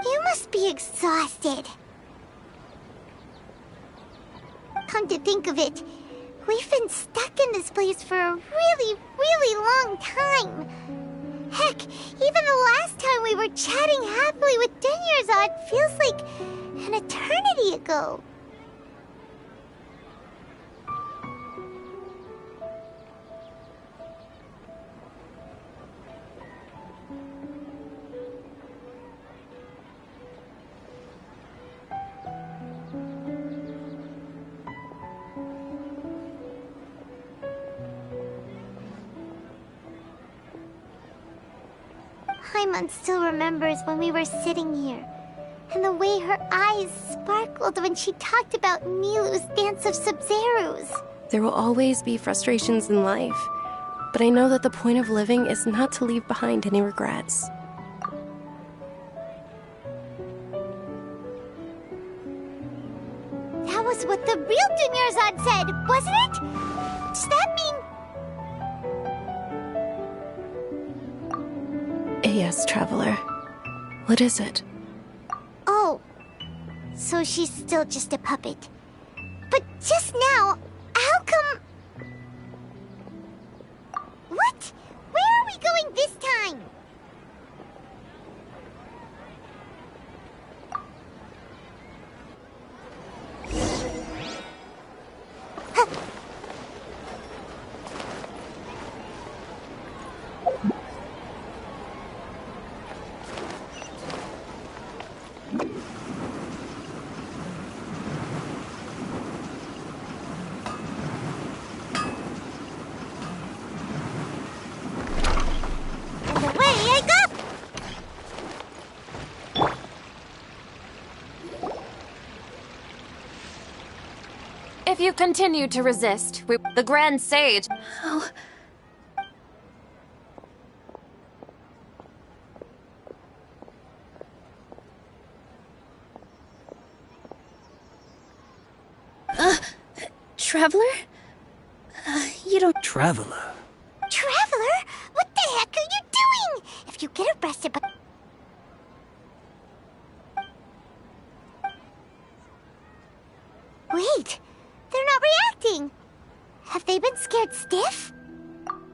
You must be exhausted. Come to think of it, we've been stuck in this place for a really, really long time. Heck, even the last time we were chatting happily with Dunyarzad feels like an eternity ago. Paimon still remembers when we were sitting here, and the way her eyes sparkled when she talked about Nilu's dance of Sub-Zerus. There will always be frustrations in life, but I know that the point of living is not to leave behind any regrets. That was what the real Dunyarzad said, wasn't it? Does that mean... Yes, Traveler. What is it? Oh, so she's still just a puppet. But just now, how come... What? Where are we going this time? If you continue to resist, the Grand Sage... Oh. Traveler? You don't... Traveler? Traveler? What the heck are you doing? If you get arrested by... Wait, they're not reacting. Have they been scared stiff?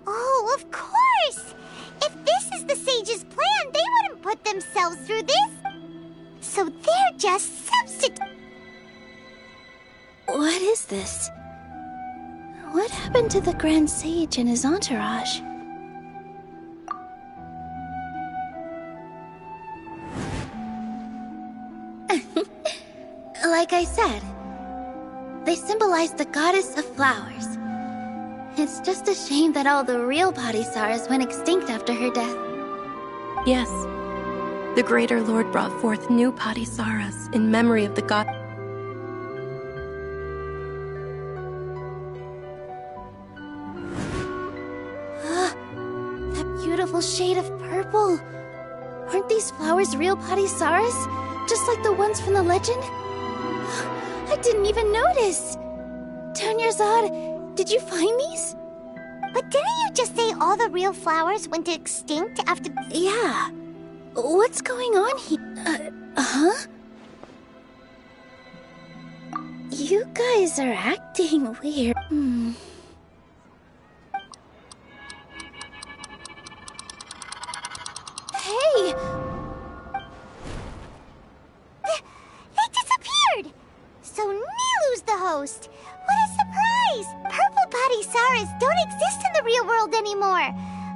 Oh, of course! If this is the Sage's plan, they wouldn't put themselves through this. So they're just substitute... What is this? What happened to the Grand Sage and his entourage? Like I said, they symbolize the goddess of flowers. It's just a shame that all the real Padisarahs went extinct after her death. Yes. The Greater Lord brought forth new Padisarahs in memory of the god... That beautiful shade of purple. Aren't these flowers real Padisarahs? Just like the ones from the legend? I didn't even notice! Dunyarzad, did you find these? But didn't you just say all the real flowers went extinct after... Yeah. What's going on here? Huh? You guys are acting weird. Hey! They disappeared! So Nilu's the host! What a surprise! Purple Padisarahs don't exist in the real world anymore.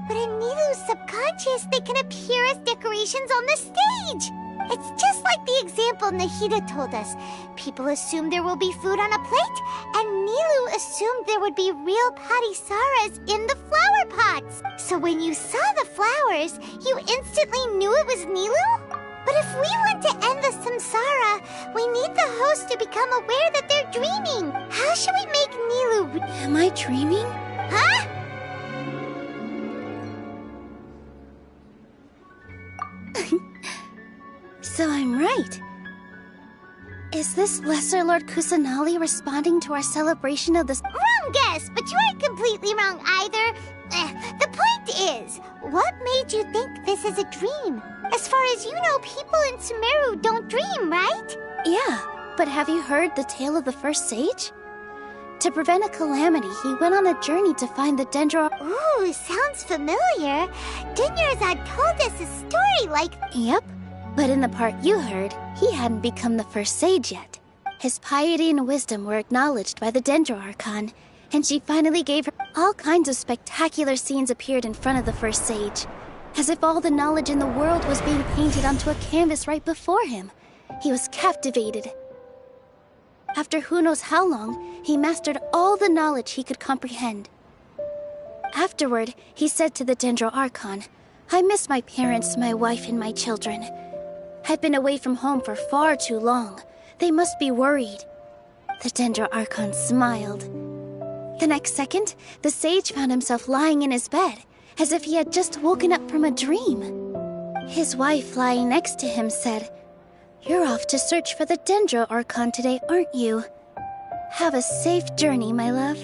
But in Nilu's subconscious, they can appear as decorations on the stage. It's just like the example Nahida told us. People assume there will be food on a plate, and Nilu assumed there would be real Padisarahs in the flower pots. So when you saw the flowers, you instantly knew it was Nilu? But if we want to end the samsara, we need the host to become aware that they're dreaming. How should we make Nilu... Am I dreaming? Huh? So I'm right. Is this Lesser Lord Kusanali responding to our celebration of this? Wrong guess, but you aren't completely wrong either. The point is, what made you think this is a dream? As far as you know, people in SUMERU don't dream, right? Yeah, but have you heard the tale of the first sage? To prevent a calamity, he went on a journey to find the Dendro... Ooh, sounds familiar. Dunyarzad told us a story like... Yep, but in the part you heard, he hadn't become the first sage yet. His piety and wisdom were acknowledged by the Dendro Archon, and she finally gave her... All kinds of spectacular scenes appeared in front of the first sage, as if all the knowledge in the world was being painted onto a canvas right before him. He was captivated. After who knows how long, he mastered all the knowledge he could comprehend. Afterward, he said to the Dendro Archon, "I miss my parents, my wife, and my children. I've been away from home for far too long. They must be worried." The Dendro Archon smiled. The next second, the sage found himself lying in his bed, as if he had just woken up from a dream. His wife, lying next to him, said, "You're off to search for the Dendro Archon today, aren't you? Have a safe journey, my love."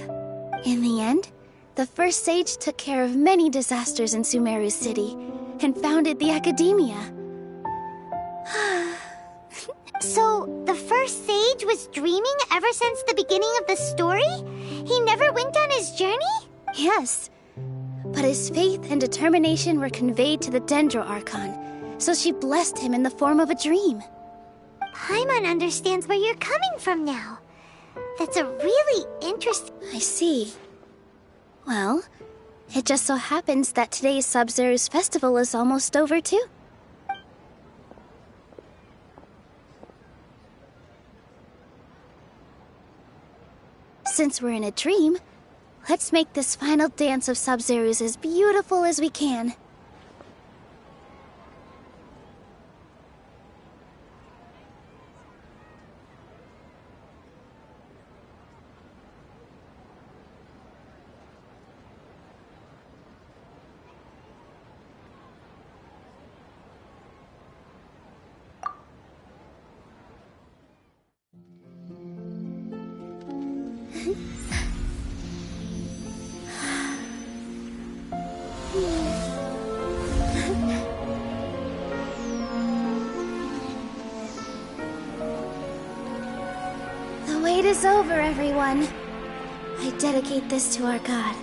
In the end, the first sage took care of many disasters in SUMERU City and founded the Academia. So, the first sage was dreaming ever since the beginning of the story? He never went on his journey? Yes, but his faith and determination were conveyed to the Dendro Archon, so she blessed him in the form of a dream. Paimon understands where you're coming from now. That's a really interesting... I see. Well, it just so happens that today's SUMERU's festival is almost over too. Since we're in a dream, let's make this final dance of SUMERU's as beautiful as we can. The wait is over, everyone. I dedicate this to our god,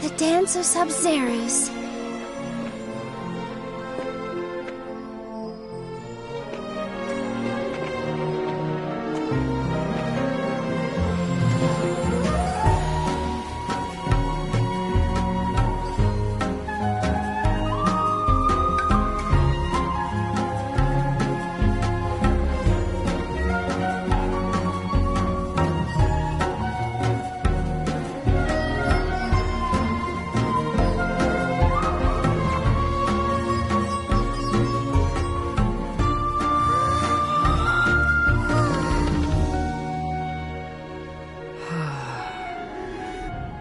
the Dance of SUMERU's.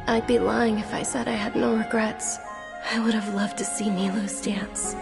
I'd be lying if I said I had no regrets. I would have loved to see Nilou's dance.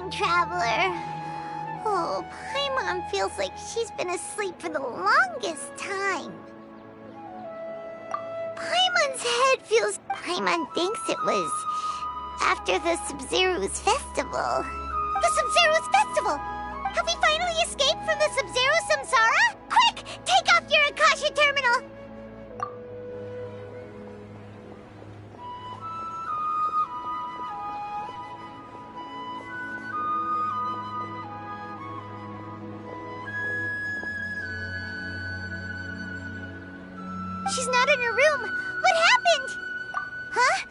Traveler. Oh, Paimon feels like she's been asleep for the longest time. Paimon's head feels... Paimon thinks it was after the SUMERU's festival. The SUMERU's festival! Have we finally escaped from the SUMERU Samsara? Quick! Take off your Akasha terminal! She's not in her room. What happened? Huh?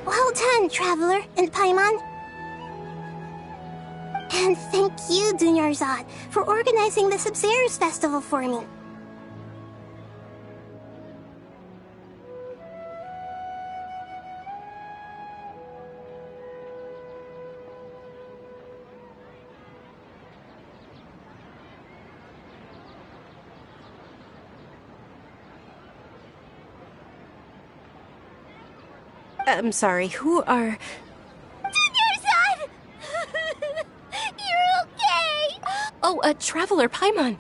Well done, Traveler and Paimon. And thank you, Dunyarzad, for organizing the SUMERU's festival for me. I'm sorry, who are... Dunyarzad! You're okay! Oh, a Traveler, Paimon.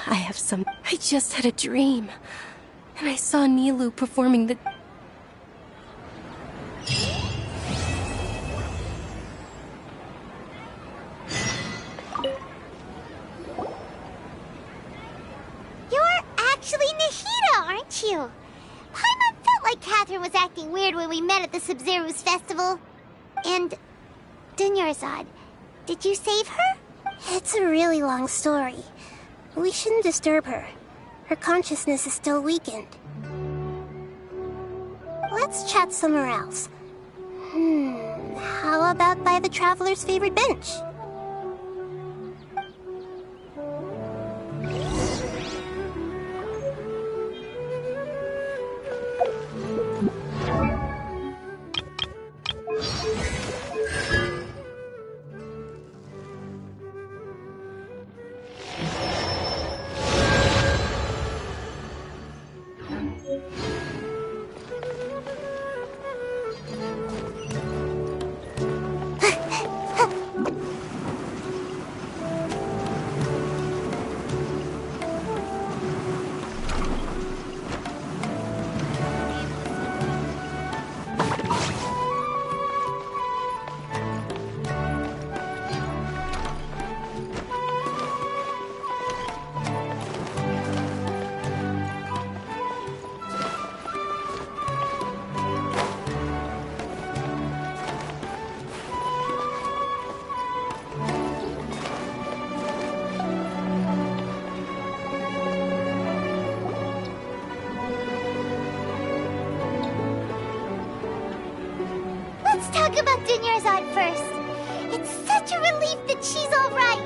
I just had a dream. And I saw Nilu performing the... You're actually Nahida, aren't you? Paimon felt like Catherine was acting weird when we met at the SUMERU's festival. And... Dunyarzad, did you save her? It's a really long story. We shouldn't disturb her. Her consciousness is still weakened. Let's chat somewhere else. How about by the Traveler's favorite bench? Let's talk about Dunyarzad first. It's such a relief that she's all right.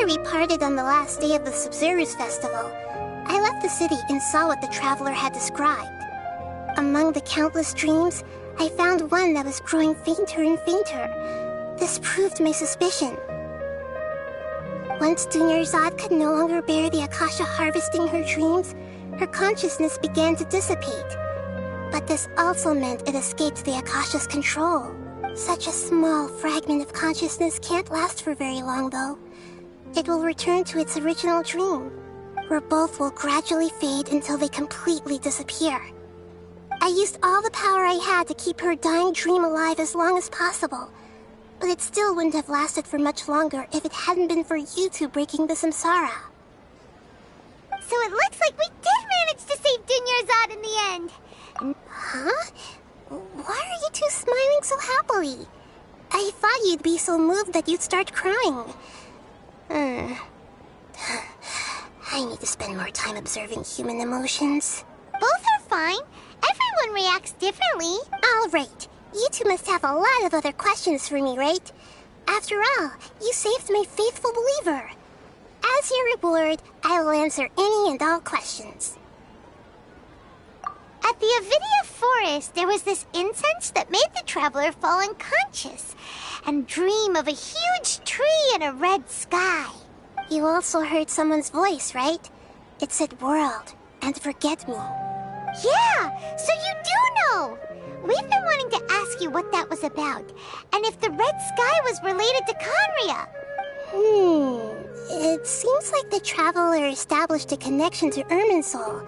After we parted on the last day of the SUMERU's festival, I left the city and saw what the traveler had described. Among the countless dreams, I found one that was growing fainter and fainter. This proved my suspicion. Once Dunyarzad could no longer bear the Akasha harvesting her dreams, her consciousness began to dissipate. But this also meant it escaped the Akasha's control. Such a small fragment of consciousness can't last for very long, though. It will return to its original dream, where both will gradually fade until they completely disappear. I used all the power I had to keep her dying dream alive as long as possible, but it still wouldn't have lasted for much longer if it hadn't been for you two breaking the samsara. So it looks like we did manage to save Dunyarzad in the end. Huh? Why are you two smiling so happily? I thought you'd be so moved that you'd start crying. I need to spend more time observing human emotions. Both are fine. Everyone reacts differently. All right. You two must have a lot of other questions for me, right? After all, you saved my faithful believer. As your reward, I will answer any and all questions. At the Avidia forest, there was this incense that made the traveler fall unconscious and dream of a huge tree and a red sky. You also heard someone's voice, right? It said world and forget me. Yeah, so you do know. We've been wanting to ask you what that was about, and if the red sky was related to Conria. It seems like the traveler established a connection to Irminsul.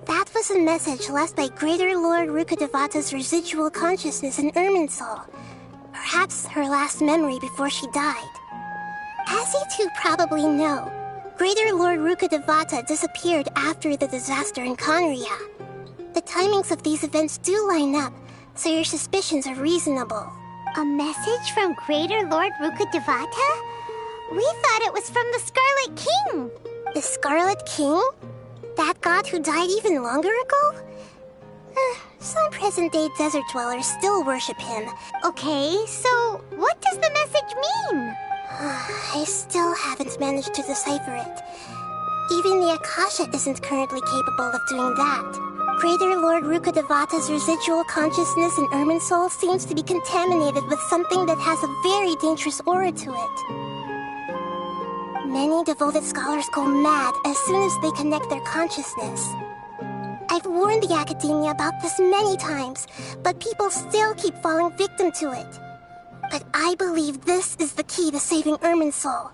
That was a message left by Greater Lord Rukkhadevata's residual consciousness in Irminsul. Perhaps her last memory before she died. As you two probably know, Greater Lord Rukkhadevata disappeared after the disaster in Conria. The timings of these events do line up, so your suspicions are reasonable. A message from Greater Lord Rukkhadevata? We thought it was from the Scarlet King. The Scarlet King? That god who died even longer ago? Some present-day desert dwellers still worship him. Okay, so what does the message mean? I still haven't managed to decipher it. Even the Akasha isn't currently capable of doing that. Greater Lord Rukkhadevata's residual consciousness in Irminsul seems to be contaminated with something that has a very dangerous aura to it. Many devoted scholars go mad as soon as they connect their consciousness. I've warned the academia about this many times, but people still keep falling victim to it. But I believe this is the key to saving Irminsul.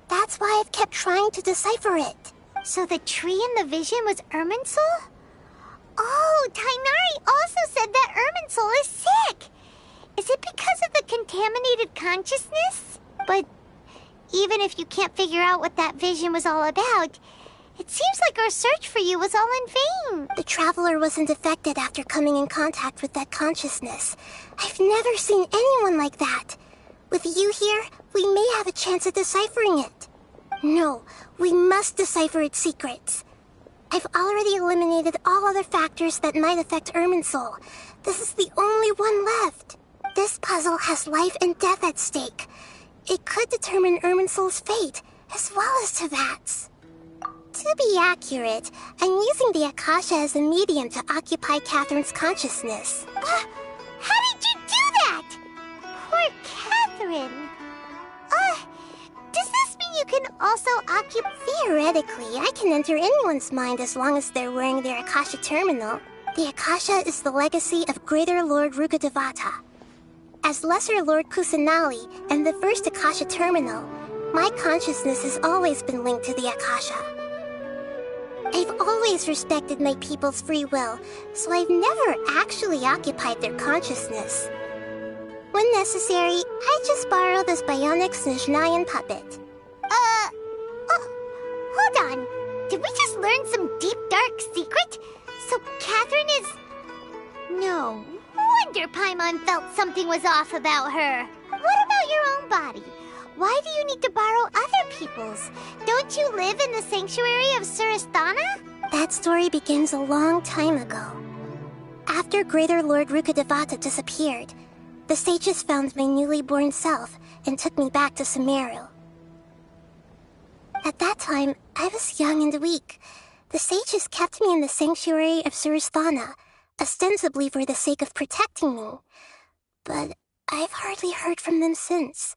That's why I've kept trying to decipher it. So the tree in the vision was Irminsul? Oh, Tainari also said that Irminsul is sick. Is it because of the contaminated consciousness? But even if you can't figure out what that vision was all about, it seems like our search for you was all in vain. The traveler wasn't affected after coming in contact with that consciousness. I've never seen anyone like that. With you here, we may have a chance at deciphering it. No, we must decipher its secrets. I've already eliminated all other factors that might affect Irminsul. This is the only one left. This puzzle has life and death at stake. It could determine Irminsul's fate, as well as Tevat's. To be accurate, I'm using the Akasha as a medium to occupy Catherine's consciousness. How did you do that? Poor Catherine. Does this mean you can also occupy... Theoretically, I can enter anyone's mind as long as they're wearing their Akasha terminal. The Akasha is the legacy of Greater Lord Rukkhadevata. As Lesser Lord Kusanali and the first Akasha terminal, my consciousness has always been linked to the Akasha. I've always respected my people's free will, so I've never actually occupied their consciousness. When necessary, I just borrow this bionic Snezhnayan puppet. Hold on. Did we just learn some deep, dark secret? So Catherine is... No wonder Paimon felt something was off about her. What about your own body? Why do you need to borrow other people's? Don't you live in the sanctuary of Surasthana? That story begins a long time ago. After Greater Lord Rukkhadevata disappeared, the sages found my newly born self and took me back to SUMERU. At that time, I was young and weak. The sages kept me in the sanctuary of Surasthana, ostensibly for the sake of protecting me. But I've hardly heard from them since.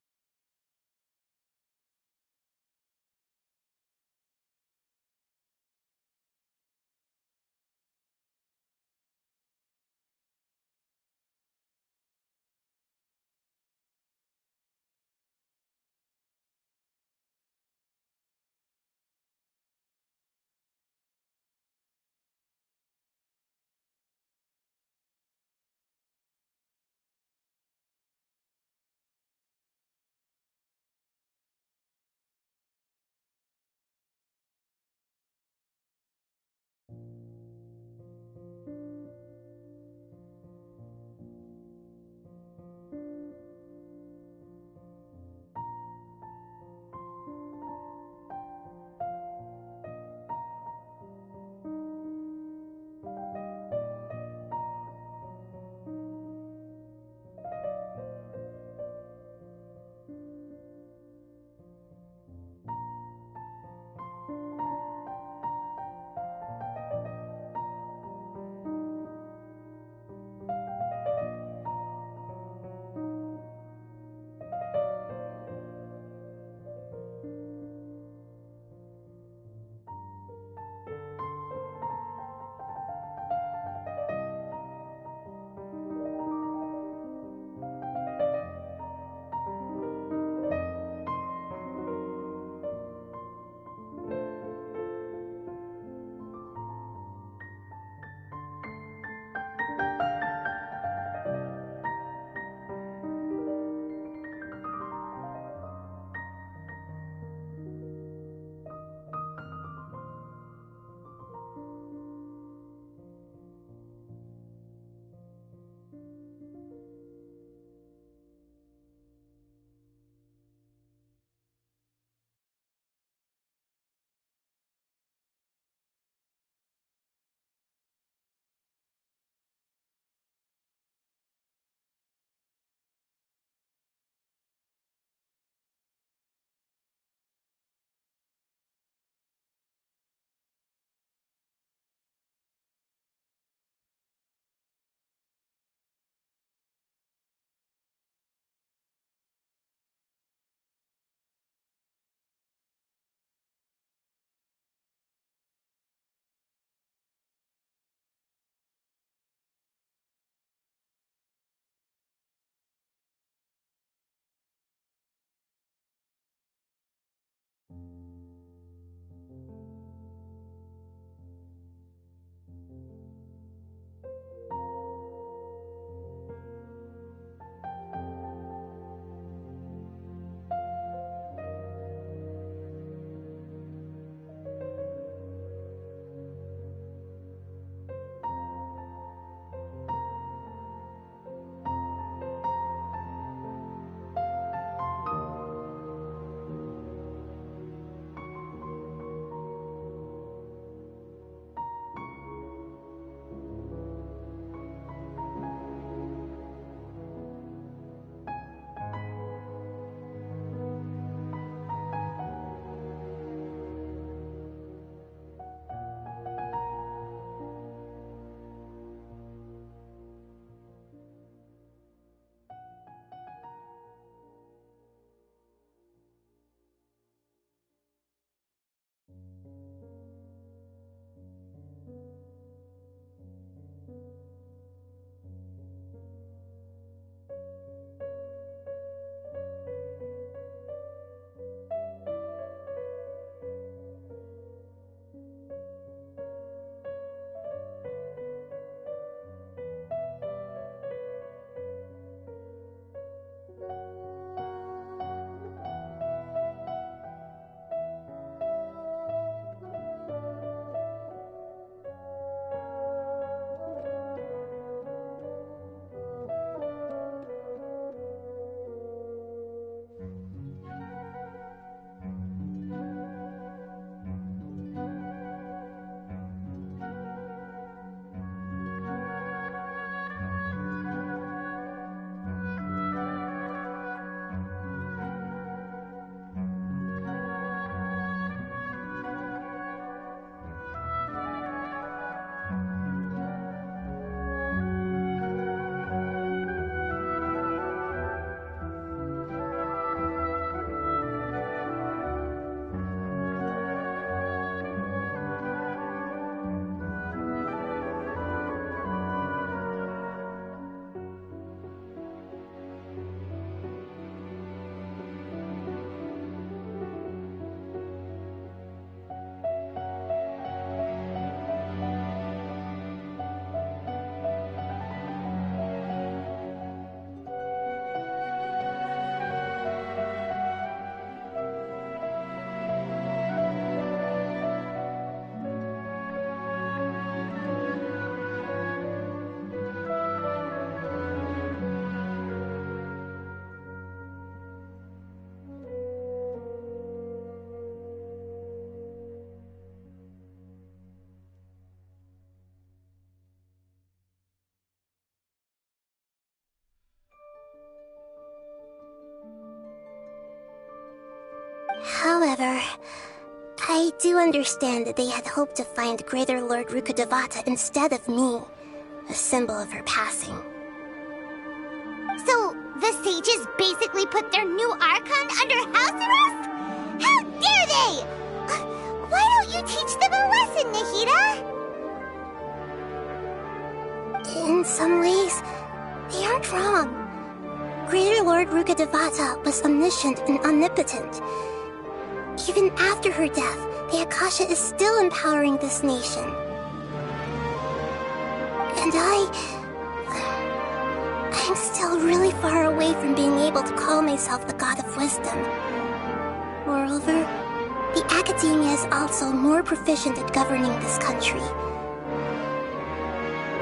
However, I do understand that they had hoped to find Greater Lord Rukkhadevata instead of me, a symbol of her passing. So, the sages basically put their new Archon under house arrest? How dare they! Why don't you teach them a lesson, Nahida? In some ways, they aren't wrong. Greater Lord Rukkhadevata was omniscient and omnipotent. Even after her death, the Akasha is still empowering this nation. And I'm still really far away from being able to call myself the God of Wisdom. Moreover, the Academia is also more proficient at governing this country.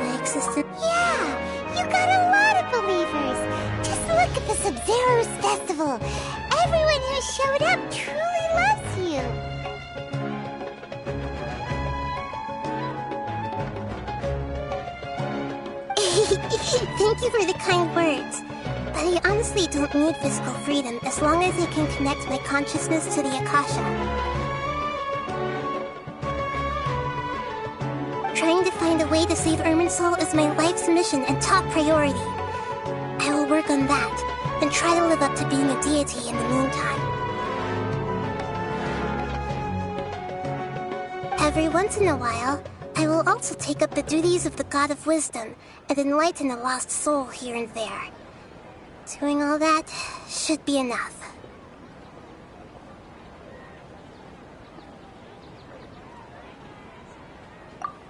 My existence... Yeah, you got a lot of believers. Just look at the Sub-Zero's festival. Everyone who showed up truly loves you. Thank you for the kind words. But I honestly don't need physical freedom as long as I can connect my consciousness to the Akasha. Trying to find a way to save Irminsul is my life's mission and top priority. I will work on that, and try to live up to being a deity in the meantime. Every once in a while, I will also take up the duties of the God of Wisdom and enlighten a lost soul here and there. Doing all that should be enough.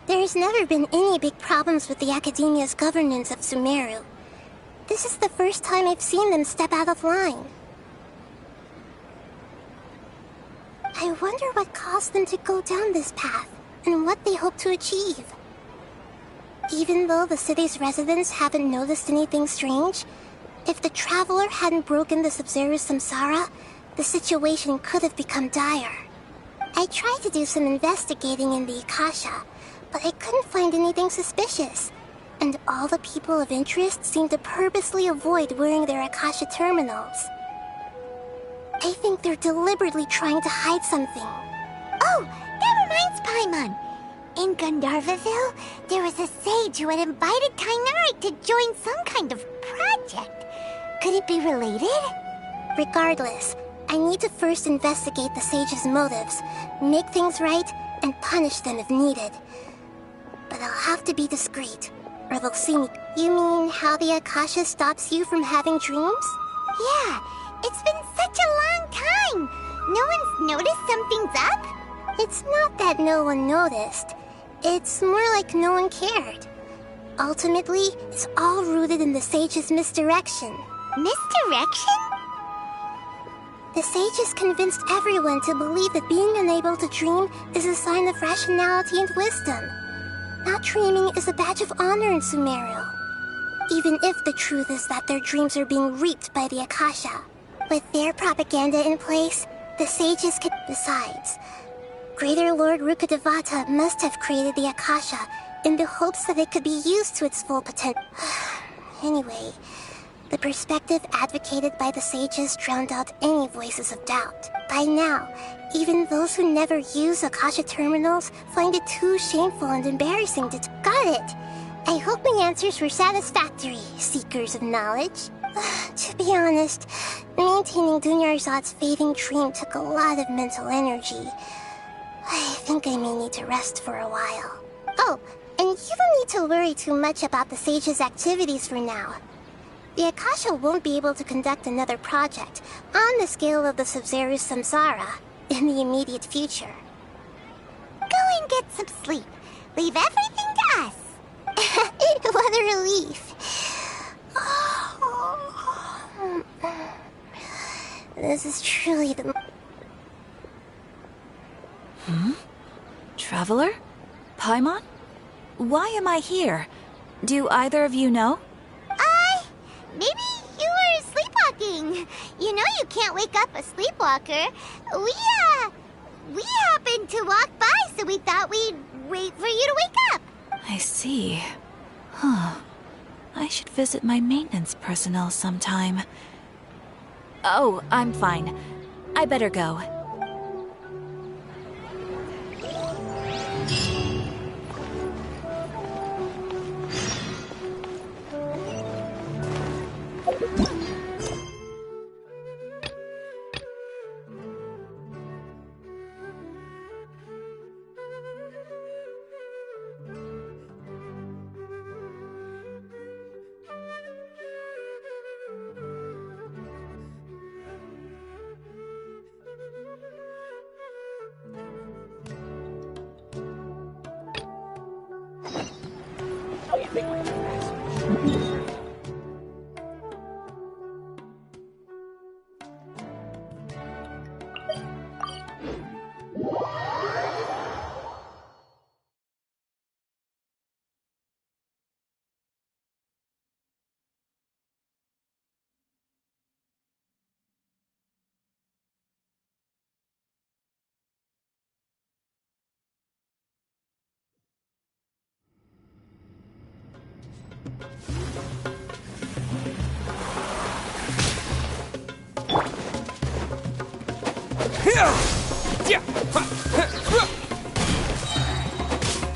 There's never been any big problems with the Academia's governance of Sumeru. This is the first time I've seen them step out of line. I wonder what caused them to go down this path, and what they hope to achieve. Even though the city's residents haven't noticed anything strange, if the Traveler hadn't broken the Sub-Zero samsara, the situation could have become dire. I tried to do some investigating in the Akasha, but I couldn't find anything suspicious. And all the people of interest seem to purposely avoid wearing their Akasha terminals. I think they're deliberately trying to hide something. Oh, that reminds Paimon. In Gandharvaville, there was a sage who had invited Kainari to join some kind of project. Could it be related? Regardless, I need to first investigate the sage's motives, make things right, and punish them if needed. But I'll have to be discreet, or they'll see me. You mean how the Akasha stops you from having dreams? Yeah, it's been such a long time. No one's noticed something's up? It's not that no one noticed. It's more like no one cared. Ultimately, it's all rooted in the sage's misdirection. Misdirection? The sages convinced everyone to believe that being unable to dream is a sign of rationality and wisdom. Not dreaming is a badge of honor in Sumeru. Even if the truth is that their dreams are being reaped by the Akasha. With their propaganda in place, the sages could... Besides, Greater Lord Rukkhadevata must have created the Akasha in the hopes that it could be used to its full potential. Anyway, the perspective advocated by the sages drowned out any voices of doubt. By now, even those who never use Akasha terminals find it too shameful and embarrassing to... Got it! I hope my answers were satisfactory, seekers of knowledge. To be honest, maintaining Dunyarzad's fading dream took a lot of mental energy. I think I may need to rest for a while. Oh, and you don't need to worry too much about the sage's activities for now. The Akasha won't be able to conduct another project on the scale of the Sub-Zero samsara in the immediate future. Go and get some sleep. Leave everything to us. What a relief. This is truly the... Traveler? Paimon? Why am I here? Do either of you know? Maybe you were sleepwalking. You know you can't wake up a sleepwalker. We happened to walk by, so we thought we'd wait for you to wake up. I see. Huh. I should visit my maintenance personnel sometime. Oh, I'm fine. I better go.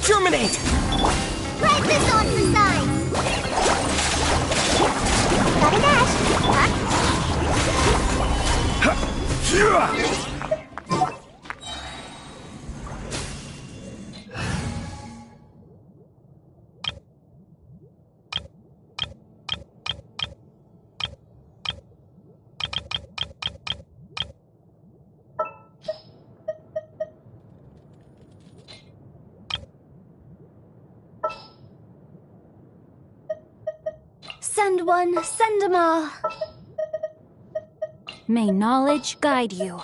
Terminate! Right this on the side! Got a dash! Send one, send 'em all. May knowledge guide you.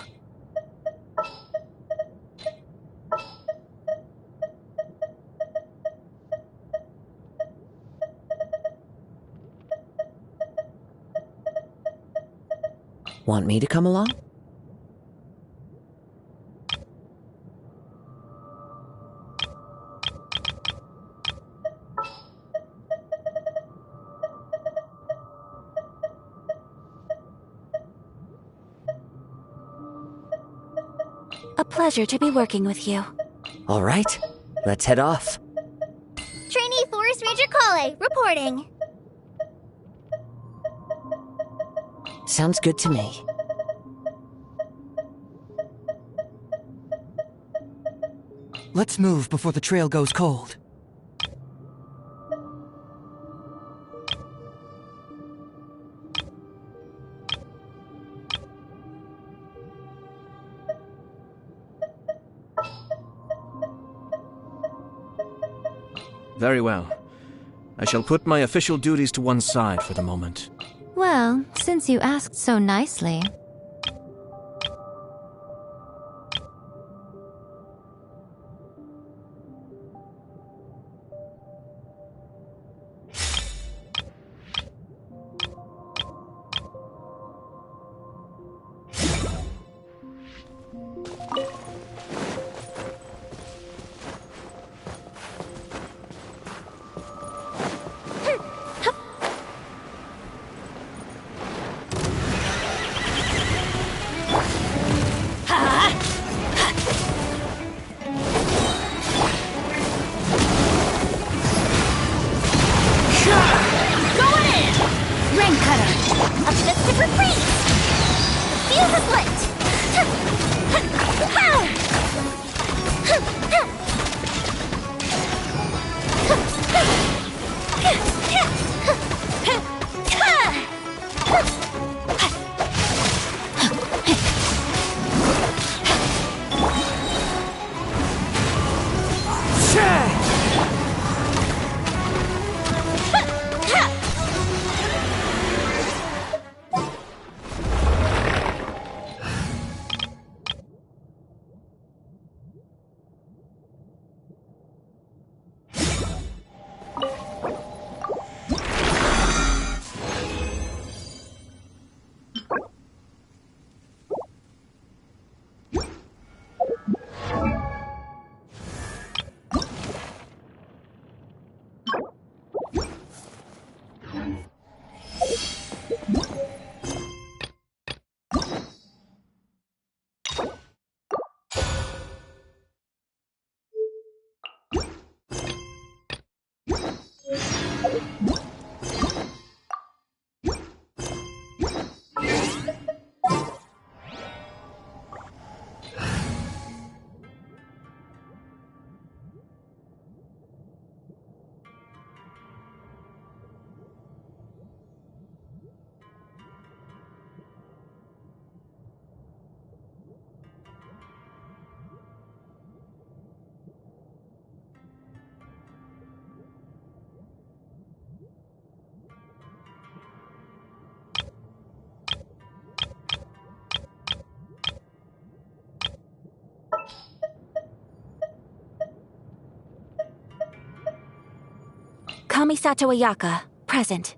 Want me to come along? A pleasure to be working with you. All right, let's head off. Trainee Forest Ranger Kale, reporting. Sounds good to me. Let's move before the trail goes cold. Very well. I shall put my official duties to one side for the moment. Well, since you asked so nicely. Kamisato Ayaka, present.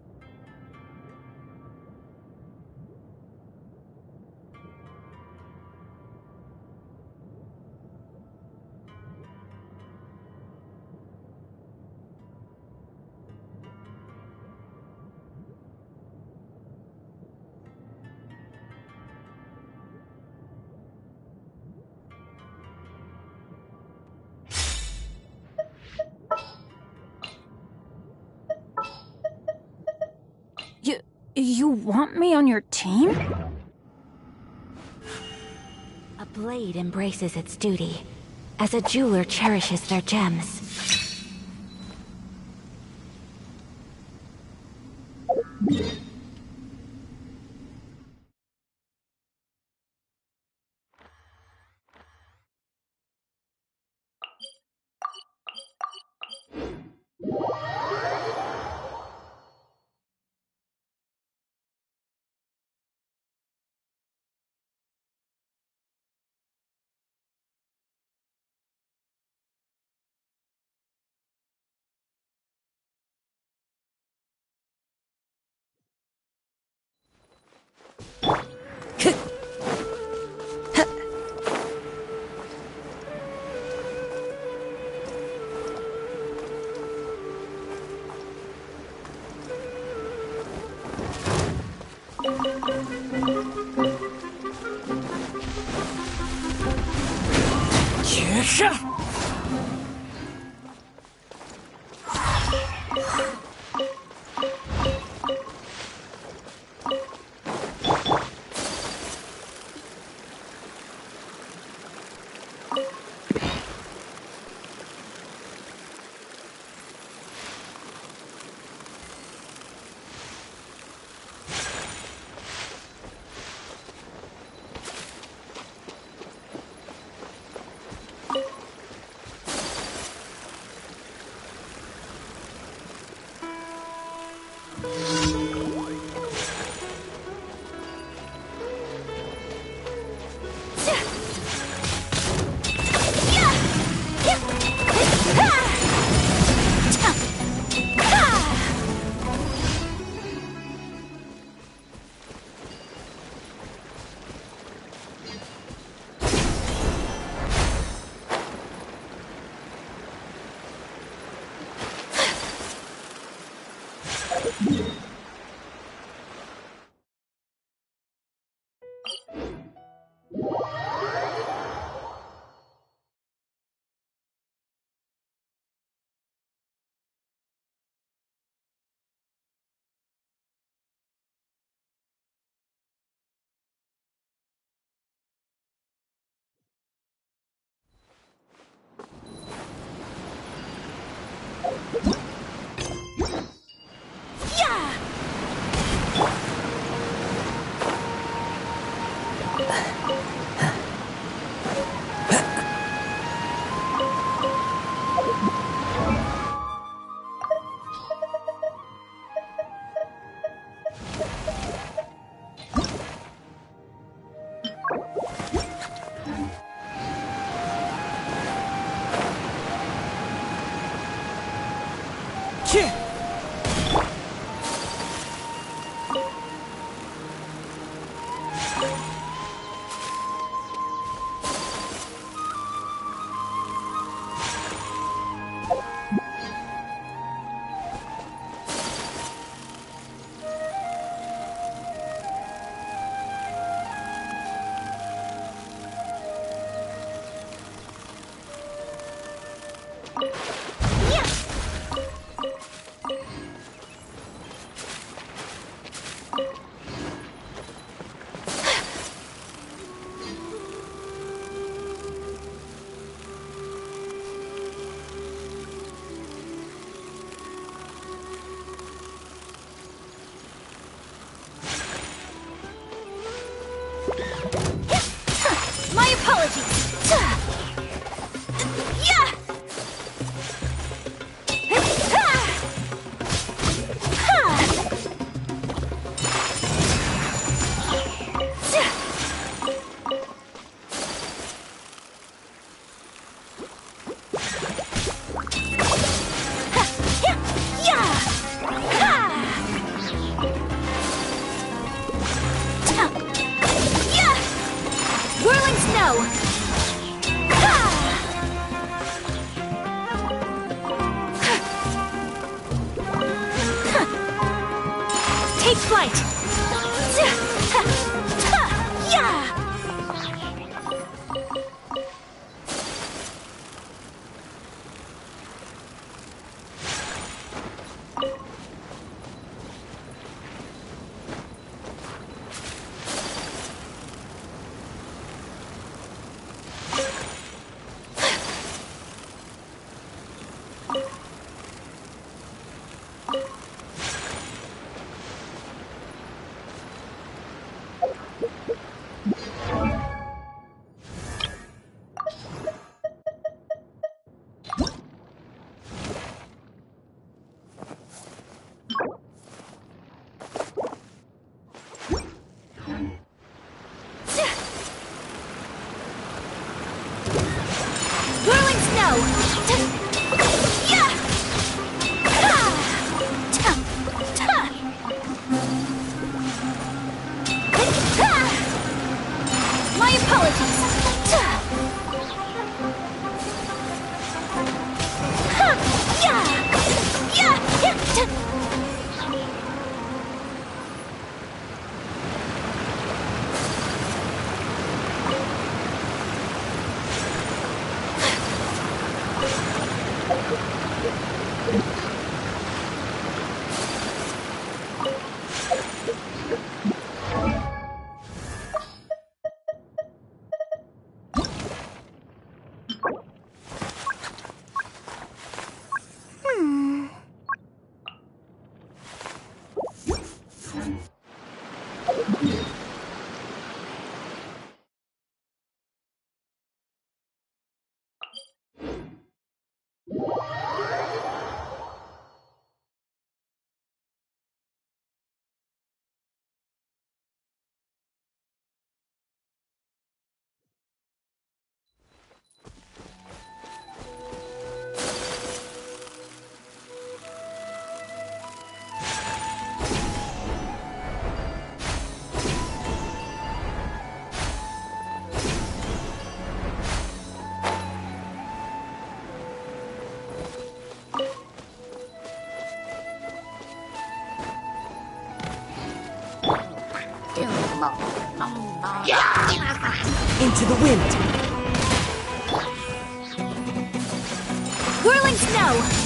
You want me on your team? A blade embraces its duty, as a jeweler cherishes their gems. My apologies. Whirling snow! Take flight! Into the wind. Whirling snow.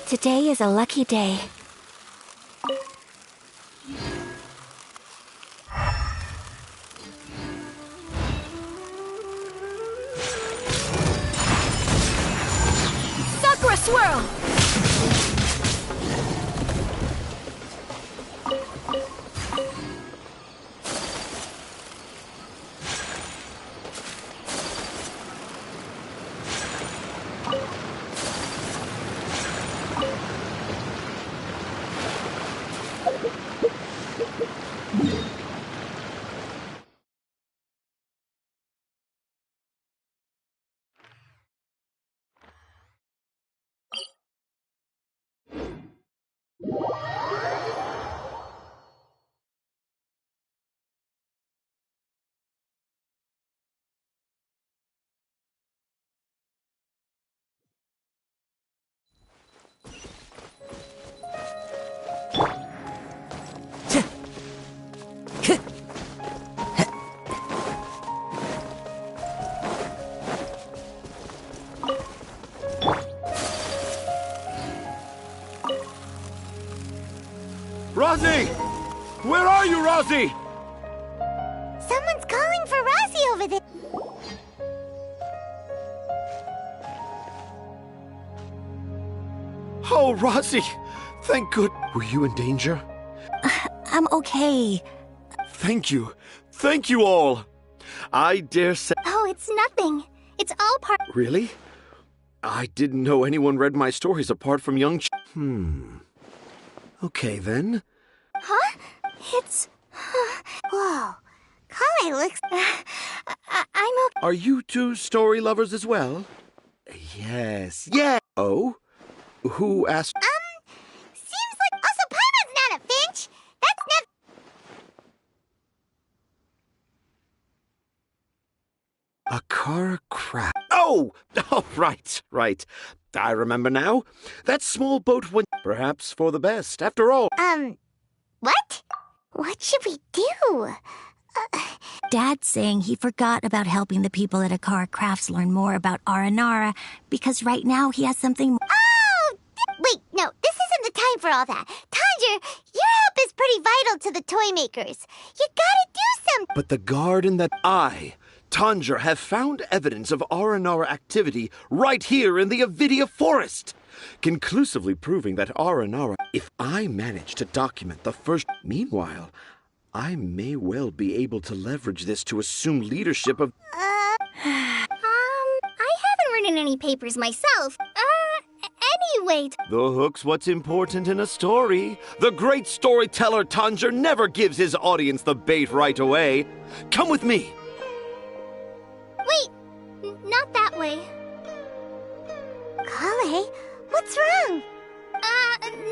Today is a lucky day. Sakura swirl! Rosie! Where are you, Rosie? Someone's calling for Rosie over there. Oh, Rosie! Thank good. Were you in danger? I'm okay. Thank you. Thank you all. I dare say... Oh, it's nothing. It's all part... Really? I didn't know anyone read my stories apart from young Okay, then. Huh? It's... Whoa. Kale looks... I'm okay. Are you two story lovers as well? Yes. Yeah. Oh? Who asked... Seems like... Also, Paimon's not a finch. That's never... A car crash. Oh! Oh, right. I remember now. That small boat went... Perhaps for the best, after all. What? What should we do? Dad's saying he forgot about helping the people at Akara Crafts learn more about Aranara because right now he has something... Oh! Wait, no, this isn't the time for all that. Tanger, your help is pretty vital to the toy makers. You gotta do something. But the garden that I, Tanger, have found evidence of Aranara activity right here in the Avidia Forest, conclusively proving that Aranara... If I manage to document the first... Meanwhile, I may well be able to leverage this to assume leadership of... I haven't written any papers myself. Anyway... The hook's what's important in a story. The great storyteller Tanger never gives his audience the bait right away. Come with me. Wait, not that way. Kale, what's wrong?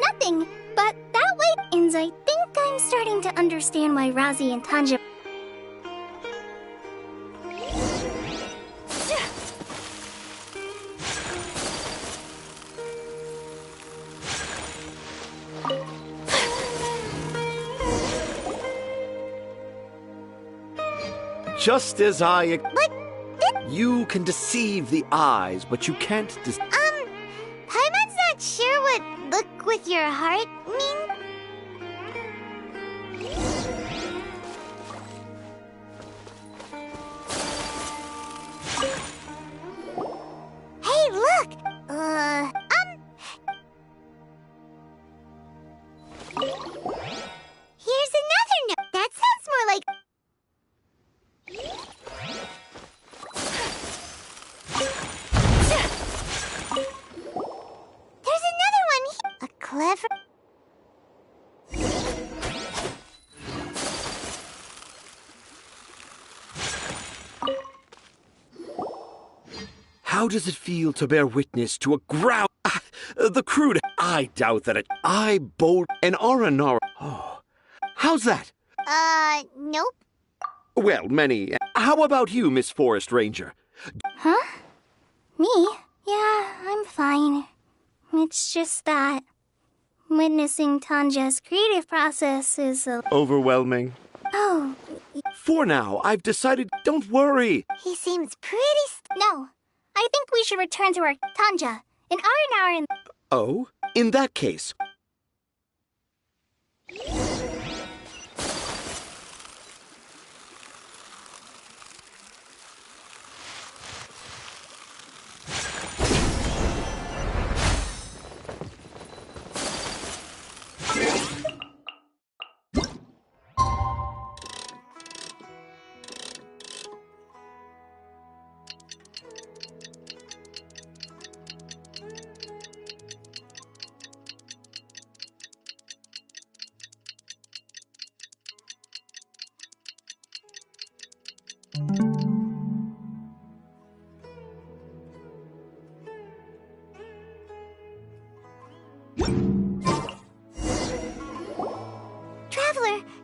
Nothing. But that way, and I think I'm starting to understand why Rosie and Tanger... Just as I... But... You can deceive the eyes, but you can't Paimon's not sure what look with your heart mean. Hey, look! Here's another note. That sounds more like... There's another one here. A clever... How does it feel to bear witness to a growl? The crude. I doubt that I bold an Aranara. Oh, how's that? Nope. Well, many. How about you, Miss Forest Ranger? Huh? Me? Yeah, I'm fine. It's just that witnessing Tanja's creative process is Overwhelming. Oh. For now, I've decided. Don't worry. He seems pretty. No, I think we should return to our Tanja. An hour and. Oh, in that case.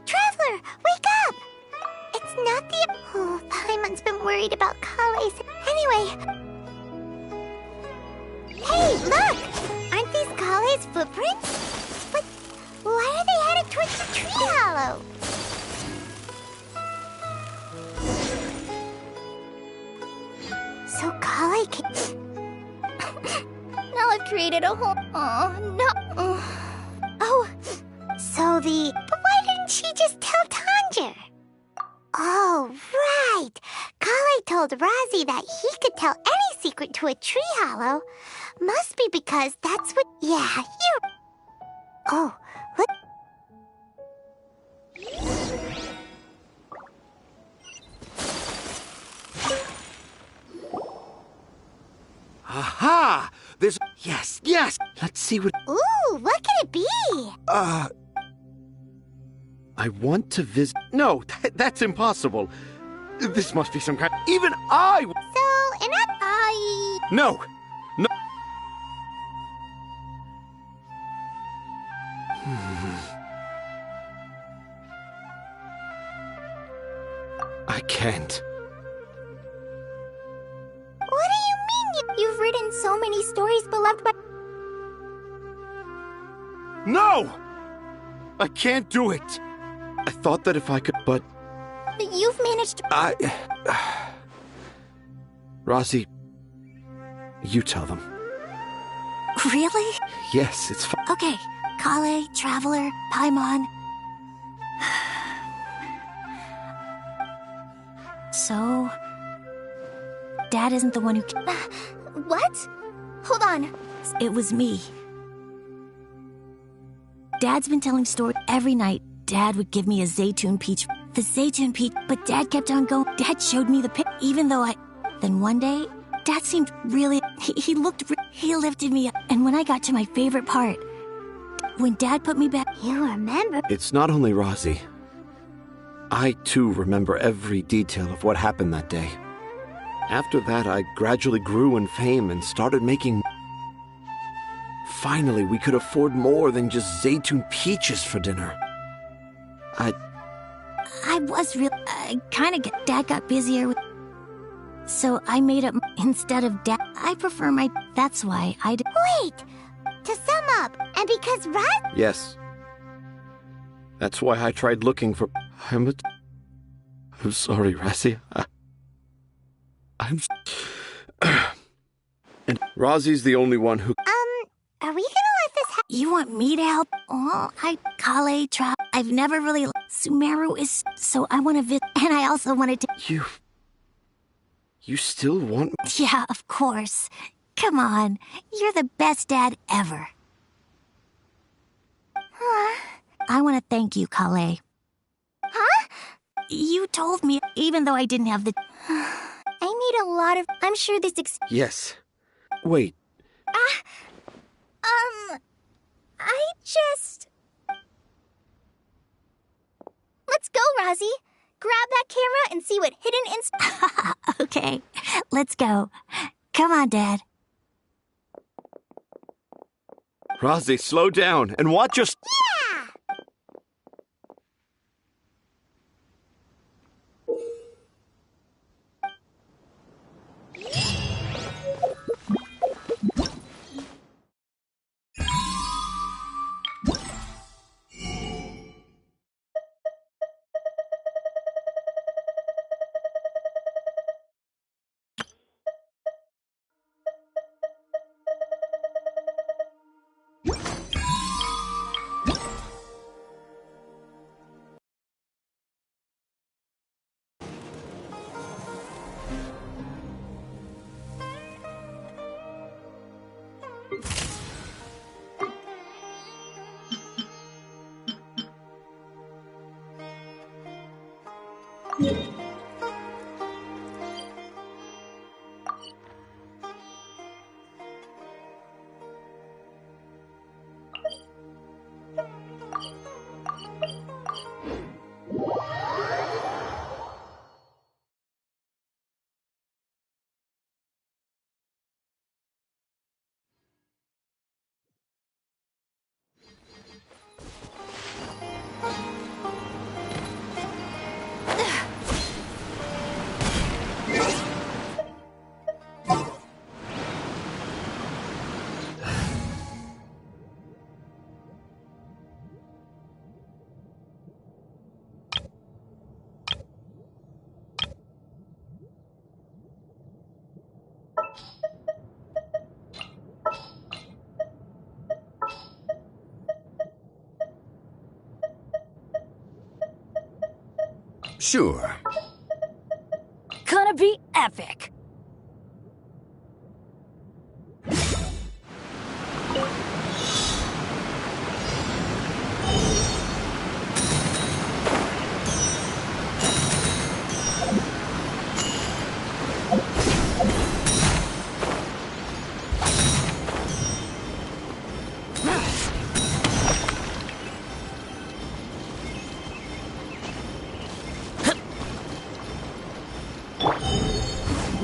Traveler, wake up! It's not the... Oh, Paimon's been worried about Kale's... Anyway... Hey, look! Aren't these Kale's footprints? But why are they headed towards the tree hollow? So Kale can... Now I've created a whole... Oh, no. Oh, so the... But why didn't she just tell Tanger? Oh, right. Kale told Razi that he could tell any secret to a tree hollow. Must be because that's what... Yeah, you... Oh, what... Aha! There's... Yes! Let's see what... Ooh, what could it be? I want to visit... No, that's impossible. This must be some kind... Even I... So, I... No! I can't. What do you mean? You've written so many stories beloved by... No! I can't do it. I thought that if I could, but... You've managed to... Razi, you tell them. Really? Yes, it's fine. Okay, Kale, Traveler, Paimon. So... Dad isn't the one who... What? Hold on. It was me. Dad's been telling stories every night. Dad would give me a Zaytun peach. The Zaytun peach, but Dad kept on going. Dad showed me the pic, even though I... Then one day, Dad seemed really... He looked... He lifted me up. And when I got to my favorite part, when Dad put me back... You remember? It's not only Razi. I, too, remember every detail of what happened that day. After that, I gradually grew in fame and started making... Finally, we could afford more than just Zaytun peaches for dinner. I was real... kind of... Dad got busier with... So I made up... Instead of Dad... I prefer my... That's why I... Wait! To sum up, and because Yes. That's why I tried looking for... I'm sorry, Razi. And Razi's the only one who... Are we gonna let this happen? You want me to help? Oh, Kale, I've never really... SUMERU is... So I want to visit... And I also wanted to... You still want... Yeah, of course. Come on. You're the best dad ever. I want to thank you, Kale. Huh? You told me, even though I didn't have the... I made a lot of... I'm sure this... Yes. Wait. I just... Let's go, Razi. Grab that camera and see what hidden Okay, let's go. Come on, Dad. Rosie, slow down and watch your... Sure. Gonna be epic.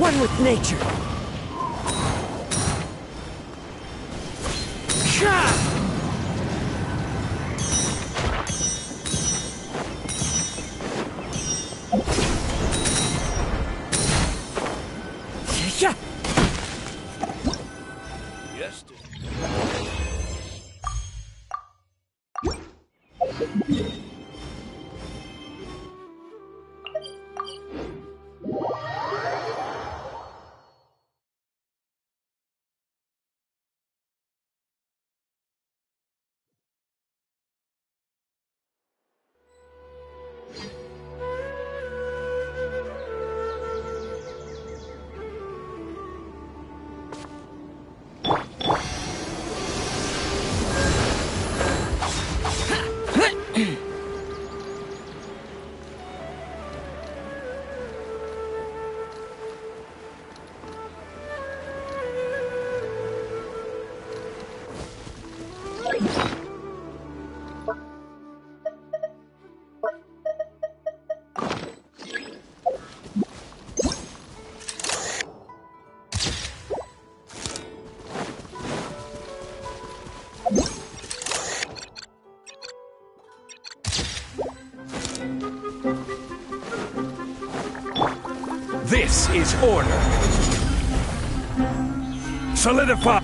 One with nature. Yes. This is order. Solidify.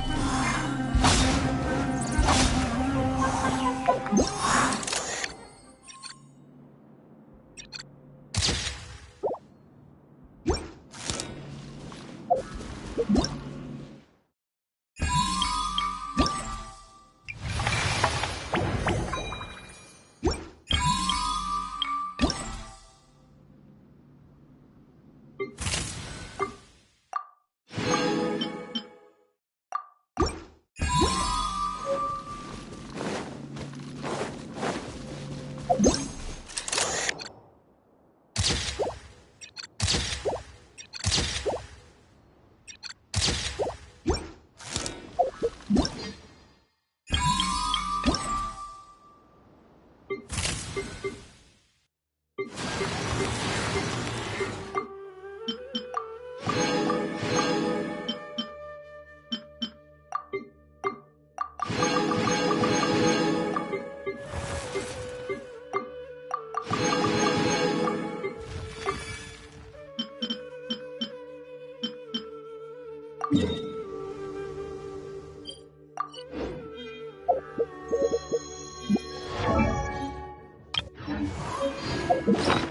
Huh.